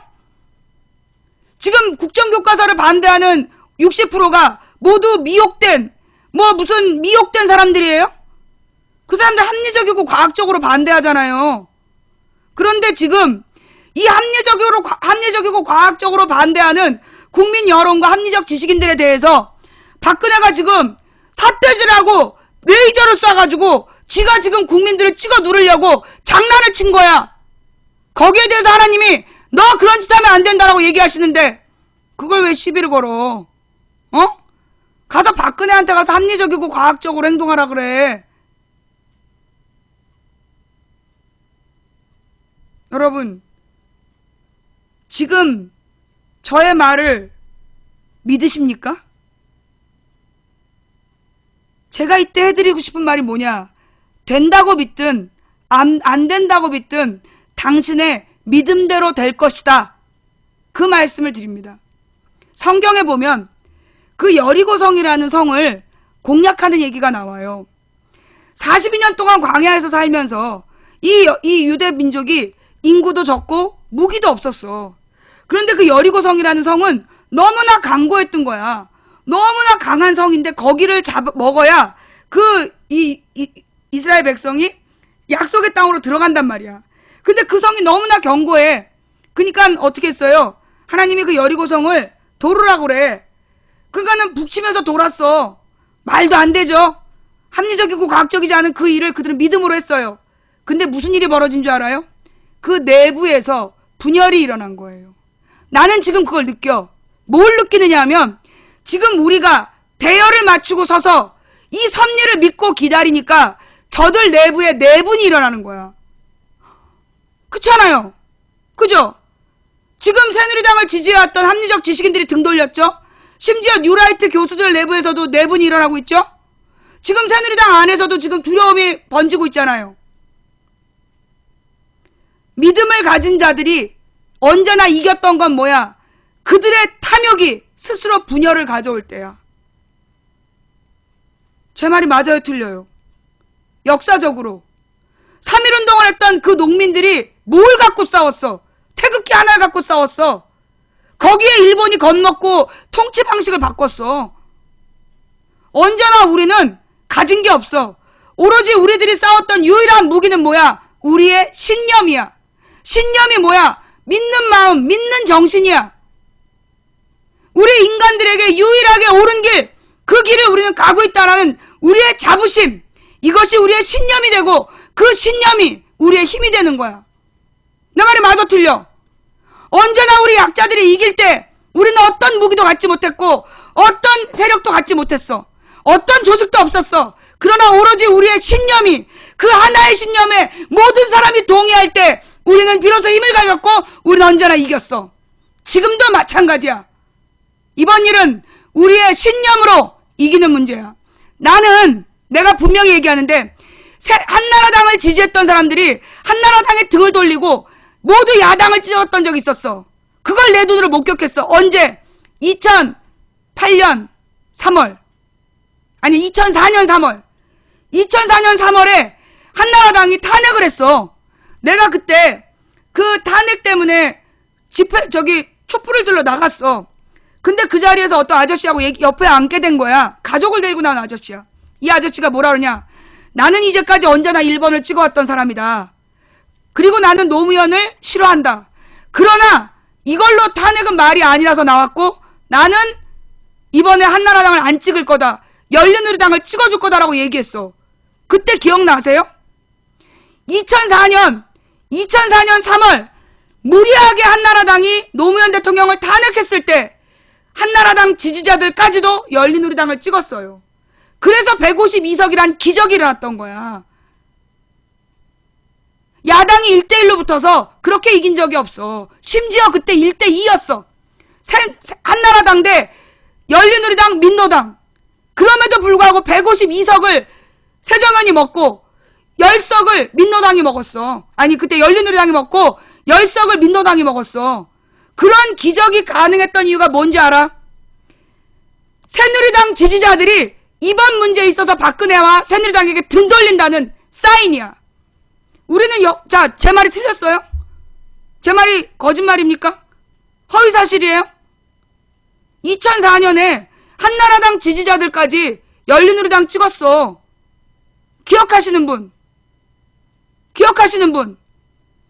지금 국정교과서를 반대하는 60%가 모두 미혹된 무슨 미혹된 사람들이에요? 그 사람들 합리적이고 과학적으로 반대하잖아요. 그런데 지금 이 합리적이고 과학적으로 반대하는 국민 여론과 합리적 지식인들에 대해서 박근혜가 지금 삿대질하고 레이저를 쏴가지고 지가 지금 국민들을 찍어 누르려고 장난을 친 거야. 거기에 대해서 하나님이 너 그런 짓 하면 안 된다라고 얘기하시는데 그걸 왜 시비를 걸어? 가서 박근혜한테 가서 합리적이고 과학적으로 행동하라 그래. 여러분, 지금 저의 말을 믿으십니까? 제가 이때 해드리고 싶은 말이 뭐냐? 된다고 믿든 안 된다고 믿든 당신의 믿음대로 될 것이다. 그 말씀을 드립니다. 성경에 보면 그 여리고성이라는 성을 공략하는 얘기가 나와요. 42년 동안 광야에서 살면서 이 유대 민족이 인구도 적고 무기도 없었어. 그런데 그 여리고성이라는 성은 너무나 강고했던 거야. 너무나 강한 성인데 거기를 먹어야 이스라엘 백성이 약속의 땅으로 들어간단 말이야. 근데 그 성이 너무나 견고해. 그러니까 어떻게 했어요? 하나님이 그 여리고성을 도르라고 그래. 그러니까는 북치면서 돌았어. 말도 안 되죠. 합리적이고 과학적이지 않은 그 일을 그들은 믿음으로 했어요. 근데 무슨 일이 벌어진 줄 알아요? 그 내부에서 분열이 일어난 거예요. 나는 지금 그걸 느껴. 뭘 느끼느냐 하면 지금 우리가 대열을 맞추고 서서 이 섭리를 믿고 기다리니까 저들 내부에 내분이 일어나는 거야. 그렇잖아요. 그죠? 지금 새누리당을 지지해왔던 합리적 지식인들이 등 돌렸죠? 심지어 뉴라이트 교수들 내부에서도 내분이 일어나고 있죠? 지금 새누리당 안에서도 지금 두려움이 번지고 있잖아요. 믿음을 가진 자들이 언제나 이겼던 건 뭐야? 그들의 탐욕이 스스로 분열을 가져올 때야. 제 말이 맞아요, 틀려요? 역사적으로 3.1운동을 했던 그 농민들이 뭘 갖고 싸웠어? 태극기 하나를 갖고 싸웠어. 거기에 일본이 겁먹고 통치 방식을 바꿨어. 언제나 우리는 가진 게 없어. 오로지 우리들이 싸웠던 유일한 무기는 뭐야? 우리의 신념이야. 신념이 뭐야? 믿는 마음, 믿는 정신이야. 우리 인간들에게 유일하게 옳은 길, 그 길을 우리는 가고 있다는 우리의 자부심, 이것이 우리의 신념이 되고 그 신념이 우리의 힘이 되는 거야. 내 말이 맞아 틀려? 언제나 우리 약자들이 이길 때 우리는 어떤 무기도 갖지 못했고 어떤 세력도 갖지 못했어. 어떤 조직도 없었어. 그러나 오로지 우리의 신념이, 그 하나의 신념에 모든 사람이 동의할 때 우리는 비로소 힘을 가졌고 우리는 언제나 이겼어. 지금도 마찬가지야. 이번 일은 우리의 신념으로 이기는 문제야. 내가 분명히 얘기하는데 한나라당을 지지했던 사람들이 한나라당에 등을 돌리고 모두 야당을 찍었던 적이 있었어. 그걸 내 눈으로 목격했어. 언제? 2008년 3월. 아니 2004년 3월. 2004년 3월에 한나라당이 탄핵을 했어. 내가 그때 그 탄핵 때문에 촛불을 들러 나갔어. 근데 그 자리에서 어떤 아저씨하고 옆에 앉게 된 거야. 가족을 데리고 나온 아저씨야. 이 아저씨가 뭐라 그러냐? 나는 이제까지 언제나 1번을 찍어왔던 사람이다. 그리고 나는 노무현을 싫어한다. 그러나 이걸로 탄핵은 말이 아니라서 나왔고 나는 이번에 한나라당을 안 찍을 거다. 열린우리당을 찍어줄 거다라고 얘기했어. 그때 기억나세요? 2004년 3월 무리하게 한나라당이 노무현 대통령을 탄핵했을 때 한나라당 지지자들까지도 열린우리당을 찍었어요. 그래서 152석이란 기적이 일어났던 거야. 야당이 1대1로 붙어서 그렇게 이긴 적이 없어. 심지어 그때 1대2였어. 한나라당 대 열린우리당, 민노당. 그럼에도 불구하고 152석을 새정연이 먹고 10석을 민노당이 먹었어. 아니 그때 열린우리당이 먹고 10석을 민노당이 먹었어. 그런 기적이 가능했던 이유가 뭔지 알아? 새누리당 지지자들이 이번 문제에 있어서 박근혜와 새누리당에게 등 돌린다는 사인이야. 우리는 자, 제 말이 틀렸어요? 제 말이 거짓말입니까? 허위사실이에요? 2004년에 한나라당 지지자들까지 열린우리당 찍었어. 기억하시는 분? 기억하시는 분?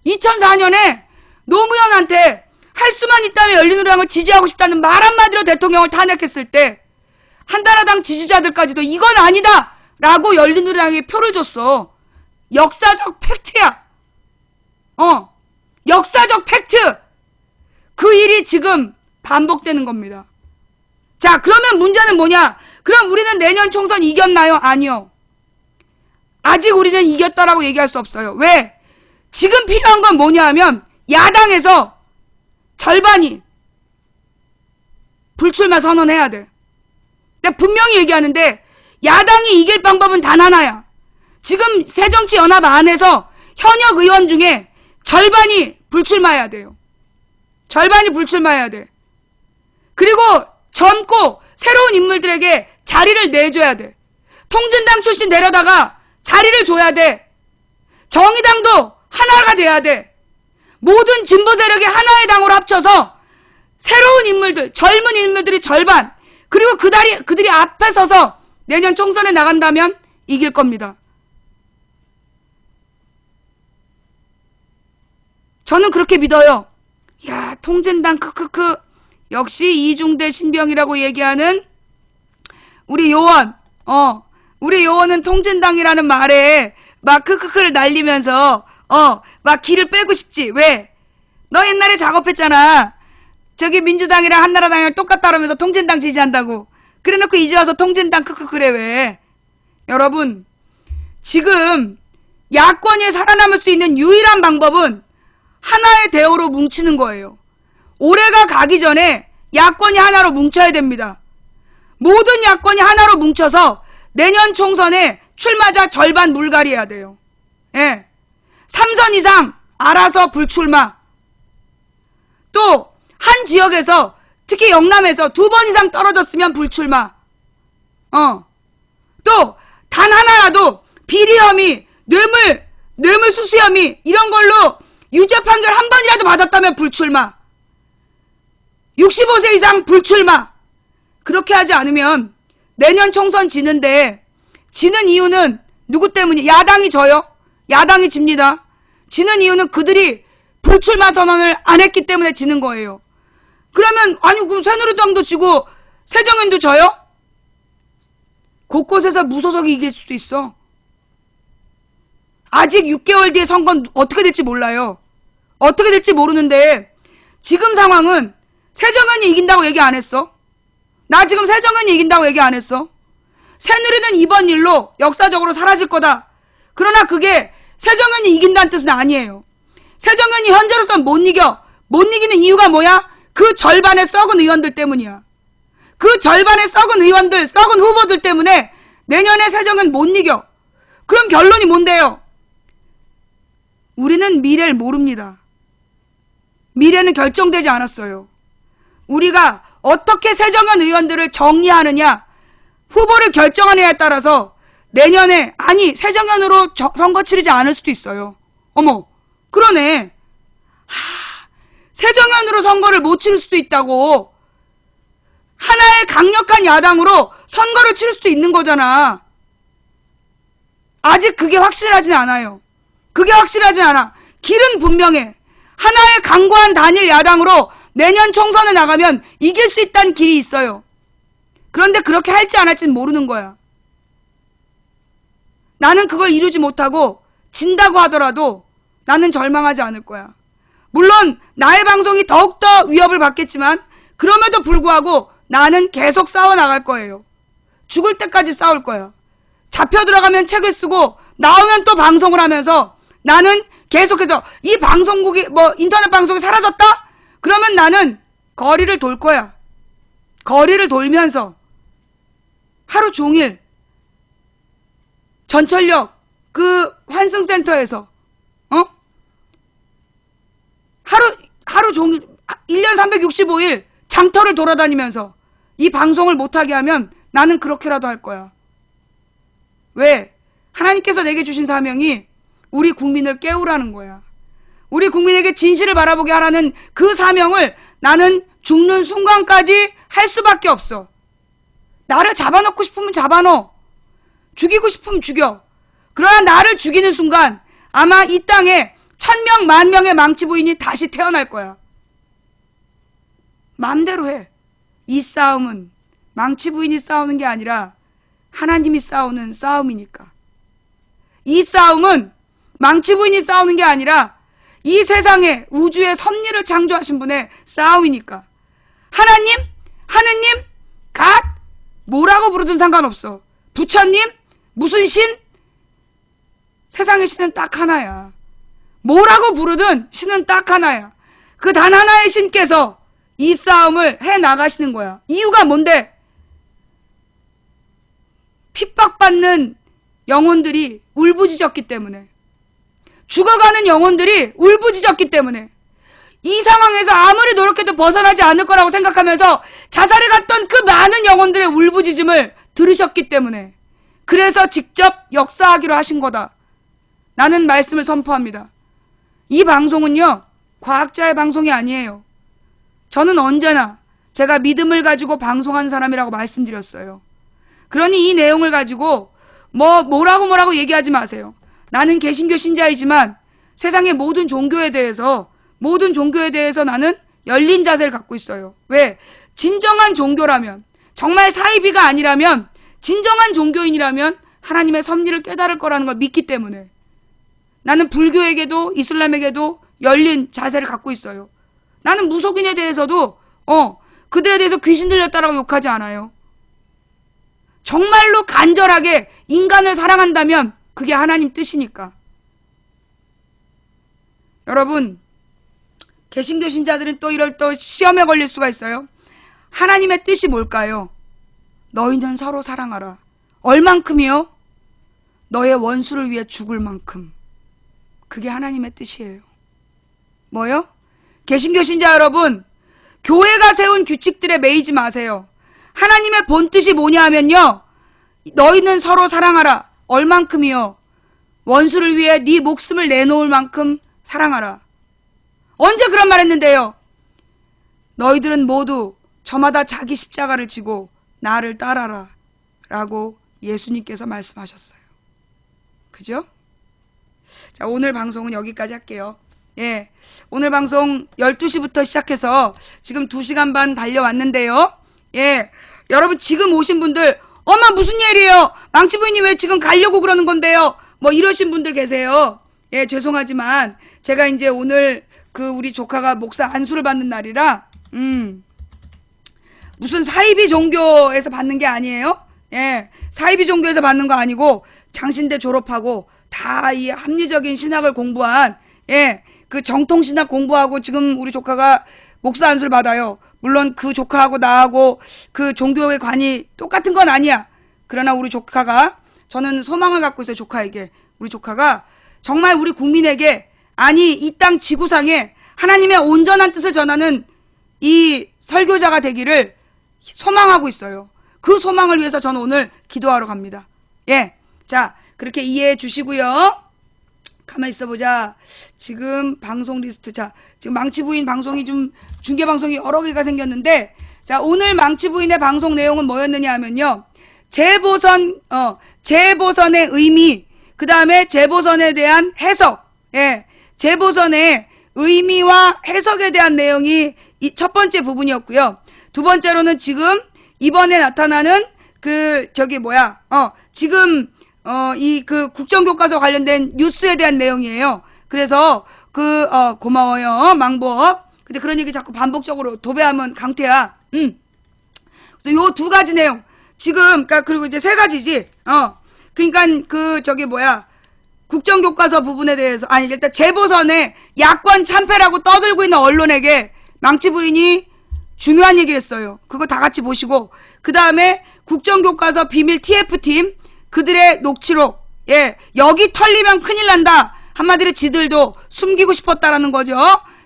2004년에 노무현한테 할 수만 있다면 열린우리당을 지지하고 싶다는 말 한마디로 대통령을 탄핵했을 때 한나라당 지지자들까지도 이건 아니다! 라고 열린우리당에 표를 줬어. 역사적 팩트야. 역사적 팩트! 그 일이 지금 반복되는 겁니다. 자, 그러면 문제는 뭐냐? 그럼 우리는 내년 총선 이겼나요? 아니요. 아직 우리는 이겼다라고 얘기할 수 없어요. 왜? 지금 필요한 건 뭐냐 하면 야당에서 절반이 불출마 선언해야 돼. 내가 분명히 얘기하는데 야당이 이길 방법은 단 하나야. 지금 새정치연합 안에서 현역 의원 중에 절반이 불출마해야 돼요. 절반이 불출마해야 돼. 그리고 젊고 새로운 인물들에게 자리를 내줘야 돼. 통진당 출신 데려다가 자리를 줘야 돼. 정의당도 하나가 돼야 돼. 모든 진보 세력이 하나의 당으로 합쳐서 새로운 인물들, 젊은 인물들이 절반, 그리고 그들이 앞에 서서 내년 총선에 나간다면 이길 겁니다. 저는 그렇게 믿어요. 야, 통진당 크크크. 역시 이중대 신병이라고 얘기하는 우리 요원. 우리 요원은 통진당이라는 말에 막 크크크를 날리면서 막 기를 빼고 싶지. 왜? 너 옛날에 작업했잖아. 저기 민주당이랑 한나라당이랑 똑같다라면서 통진당 지지한다고. 그래놓고 이제 와서 통진당 크크크래 왜? 여러분, 지금 야권이 살아남을 수 있는 유일한 방법은 하나의 대오로 뭉치는 거예요. 올해가 가기 전에 야권이 하나로 뭉쳐야 됩니다. 모든 야권이 하나로 뭉쳐서 내년 총선에 출마자 절반 물갈이해야 돼요. 예. 3선 이상 알아서 불출마. 또 한 지역에서 특히 영남에서 2번 이상 떨어졌으면 불출마. 또 단 하나라도 비리 혐의, 뇌물 수수 혐의 이런 걸로 유죄 판결 한 번이라도 받았다면 불출마. 65세 이상 불출마. 그렇게 하지 않으면 내년 총선 지는데, 지는 이유는 누구 때문이? 야당이 져요. 야당이 집니다. 지는 이유는 그들이 불출마 선언을 안 했기 때문에 지는 거예요. 그러면 아니 그 새누리당도 지고 새정연도 져요? 곳곳에서 무소속이 이길 수도 있어. 아직 6개월 뒤에 선거는 어떻게 될지 몰라요. 어떻게 될지 모르는데 지금 상황은 새정연이 이긴다고 얘기 안 했어. 나 지금 새정연이 이긴다고 얘기 안 했어. 새누리는 이번 일로 역사적으로 사라질 거다. 그러나 그게 새정연이 이긴다는 뜻은 아니에요. 새정연이 현재로서는 못 이겨. 못 이기는 이유가 뭐야? 그 절반의 썩은 의원들 때문이야. 그 절반의 썩은 의원들, 썩은 후보들 때문에 내년에 새정연 못 이겨. 그럼 결론이 뭔데요? 우리는 미래를 모릅니다. 미래는 결정되지 않았어요. 우리가 어떻게 새정연 의원들을 정리하느냐, 후보를 결정하느냐에 따라서 내년에 아니 새정연으로 선거 치르지 않을 수도 있어요. 어머, 그러네. 새정연으로 선거를 못 치를 수도 있다고. 하나의 강력한 야당으로 선거를 치를 수도 있는 거잖아. 아직 그게 확실하진 않아요. 그게 확실하진 않아. 길은 분명해. 하나의 강고한 단일 야당으로 내년 총선에 나가면 이길 수 있다는 길이 있어요. 그런데 그렇게 할지 안 할지는 모르는 거야. 나는 그걸 이루지 못하고 진다고 하더라도 나는 절망하지 않을 거야. 물론 나의 방송이 더욱더 위협을 받겠지만 그럼에도 불구하고 나는 계속 싸워나갈 거예요. 죽을 때까지 싸울 거야. 잡혀 들어가면 책을 쓰고 나오면 또 방송을 하면서 나는 계속해서 이 방송국이 인터넷 방송이 사라졌다? 그러면 나는 거리를 돌 거야. 거리를 돌면서 하루 종일 전철역 그 환승센터에서 하루 종일 1년 365일 장터를 돌아다니면서 이 방송을 못하게 하면 나는 그렇게라도 할 거야. 왜? 하나님께서 내게 주신 사명이 우리 국민을 깨우라는 거야. 우리 국민에게 진실을 바라보게 하라는 그 사명을 나는 죽는 순간까지 할 수밖에 없어. 나를 잡아놓고 싶으면 잡아넣어. 죽이고 싶으면 죽여. 그러나 나를 죽이는 순간 아마 이 땅에 1000명, 10,000명의 망치 부인이 다시 태어날 거야. 마음대로 해. 이 싸움은 망치 부인이 싸우는 게 아니라 하나님이 싸우는 싸움이니까. 이 싸움은 망치 부인이 싸우는 게 아니라 이 세상에 우주의 섭리를 창조하신 분의 싸움이니까. 하나님, 갓, 뭐라고 부르든 상관없어. 부처님, 무슨 신? 세상의 신은 딱 하나야. 뭐라고 부르든 신은 딱 하나야. 그 단 하나의 신께서 이 싸움을 해 나가시는 거야. 이유가 뭔데? 핍박받는 영혼들이 울부짖었기 때문에. 죽어가는 영혼들이 울부짖었기 때문에. 이 상황에서 아무리 노력해도 벗어나지 않을 거라고 생각하면서 자살을 갔던 그 많은 영혼들의 울부짖음을 들으셨기 때문에. 그래서 직접 역사하기로 하신 거다. 나는 말씀을 선포합니다. 이 방송은요, 과학자의 방송이 아니에요. 저는 언제나 제가 믿음을 가지고 방송한 사람이라고 말씀드렸어요. 그러니 이 내용을 가지고 뭐라고 얘기하지 마세요. 나는 개신교 신자이지만 세상의 모든 종교에 대해서 나는 열린 자세를 갖고 있어요. 왜? 진정한 종교라면, 정말 사이비가 아니라면, 진정한 종교인이라면 하나님의 섭리를 깨달을 거라는 걸 믿기 때문에 나는 불교에게도 이슬람에게도 열린 자세를 갖고 있어요. 나는 무속인에 대해서도 그들에 대해서 귀신 들렸다라고 욕하지 않아요. 정말로 간절하게 인간을 사랑한다면 그게 하나님 뜻이니까. 여러분, 개신교 신자들은 또 이럴 또 시험에 걸릴 수가 있어요. 하나님의 뜻이 뭘까요? 너희는 서로 사랑하라. 얼만큼이요? 너의 원수를 위해 죽을 만큼. 그게 하나님의 뜻이에요. 뭐요? 개신교 신자 여러분, 교회가 세운 규칙들에 매이지 마세요. 하나님의 본 뜻이 뭐냐 하면요, 너희는 서로 사랑하라. 얼만큼이요? 원수를 위해 네 목숨을 내놓을 만큼 사랑하라. 언제 그런 말 했는데요? 너희들은 모두 저마다 자기 십자가를 지고 나를 따라라 라고 예수님께서 말씀하셨어요. 그죠? 자, 오늘 방송은 여기까지 할게요. 예, 오늘 방송 12시부터 시작해서 지금 2시간 반 달려왔는데요. 예, 여러분 지금 오신 분들, 엄마 무슨 일이에요? 망치 부인이 왜 지금 가려고 그러는 건데요? 뭐 이러신 분들 계세요. 예, 죄송하지만 제가 이제 오늘 우리 조카가 목사 안수를 받는 날이라 무슨 사이비 종교에서 받는 게 아니에요. 예, 사이비 종교에서 받는 거 아니고 장신대 졸업하고 다 이 합리적인 신학을 공부한, 예, 그 정통 신학 공부하고 지금 우리 조카가 목사 안수를 받아요. 물론 그 조카하고 나하고 그 종교의 관이 똑같은 건 아니야. 그러나 우리 조카가, 저는 소망을 갖고 있어요. 조카에게. 우리 조카가 정말 우리 국민에게, 아니 이 땅 지구상에 하나님의 온전한 뜻을 전하는 이 설교자가 되기를 소망하고 있어요. 그 소망을 위해서 저는 오늘 기도하러 갑니다. 예, 자, 그렇게 이해해 주시고요. 가만히 있어보자. 지금 방송 리스트, 자, 지금 망치부인 방송이 좀, 중계방송이 여러 개가 생겼는데, 자, 오늘 망치부인의 방송 내용은 뭐였느냐 하면요, 재보선의 의미, 그 다음에 재보선에 대한 해석, 예, 재보선의 의미와 해석에 대한 내용이 이 첫 번째 부분이었고요. 두 번째로는 지금 이번에 나타나는 지금 이 국정교과서 관련된 뉴스에 대한 내용이에요. 그래서 고마워요, 망법. 근데 그런 얘기 자꾸 반복적으로 도배하면 강퇴야. 그래서 요 두 가지 내용. 지금, 그리고 이제 세 가지지. 국정교과서 부분에 대해서, 일단 재보선에 야권 참패라고 떠들고 있는 언론에게 망치 부인이 중요한 얘기를 했어요. 그거 다 같이 보시고, 그 다음에 국정교과서 비밀 TF팀, 그들의 녹취록, 예, 여기 털리면 큰일 난다. 한마디로 지들도 숨기고 싶었다라는 거죠.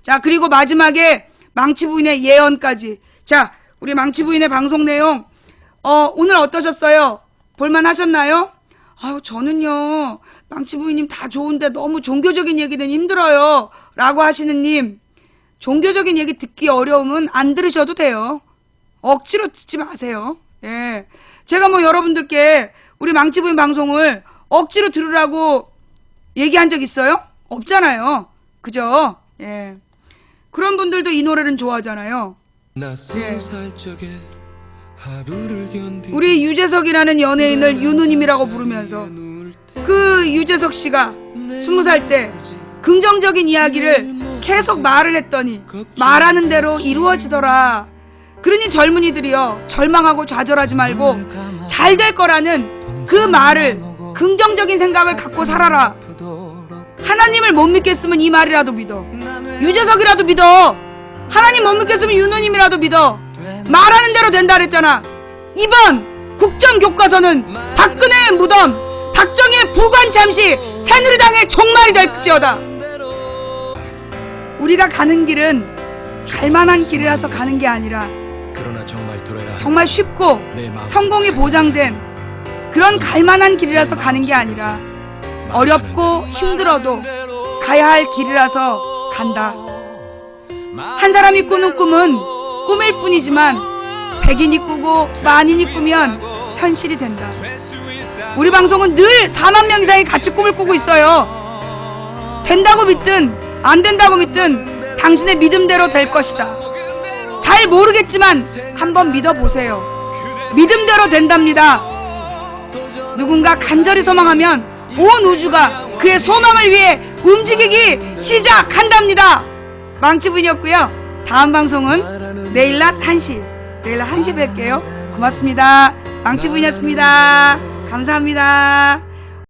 자, 그리고 마지막에 망치 부인의 예언까지. 자, 우리 망치 부인의 방송 내용 오늘 어떠셨어요? 볼만 하셨나요? 아유, 저는요, 망치 부인님 다 좋은데 너무 종교적인 얘기는 힘들어요. 라고 하시는 님, 종교적인 얘기 듣기 어려우면 안 들으셔도 돼요. 억지로 듣지 마세요. 예. 제가 뭐 여러분들께 우리 망치 부인 방송을 억지로 들으라고 얘기한 적 있어요? 없잖아요. 그죠? 예. 그런 분들도 이 노래는 좋아하잖아요. 예. 우리 유재석이라는 연예인을 윤우님이라고 부르면서 그 유재석 씨가 20살 때 긍정적인 이야기를 계속 말을 했더니 말하는 대로 이루어지더라. 그러니 젊은이들이요, 절망하고 좌절하지 말고 잘 될 거라는 그 말을, 긍정적인 생각을 갖고 살아라. 하나님을 못 믿겠으면 이 말이라도 믿어. 유재석이라도 믿어. 하나님 못 믿겠으면 윤호님이라도 믿어. 말하는 대로 된다 그랬잖아. 이번 국정교과서는 박근혜의 무덤, 박정희의 부관 잠시, 새누리당의 종말이 될지어다. 우리가 가는 길은 갈만한 길이라서 가는 게 아니라 정말 쉽고 성공이 보장된 그런 갈만한 길이라서 가는 게 아니라 어렵고 힘들어도 가야 할 길이라서 간다. 한 사람이 꾸는 꿈은 꿈일 뿐이지만 백인이 꾸고 만인이 꾸면 현실이 된다. 우리 방송은 늘 4만 명 이상이 같이 꿈을 꾸고 있어요. 된다고 믿든 안 된다고 믿든 당신의 믿음대로 될 것이다. 잘 모르겠지만 한번 믿어보세요. 믿음대로 된답니다. 누군가 간절히 소망하면 온 우주가 그의 소망을 위해 움직이기 시작한답니다. 망치부인이었고요. 다음 방송은 내일 낮 1시. 내일 낮 1시 뵐게요. 고맙습니다. 망치부인이었습니다. 감사합니다.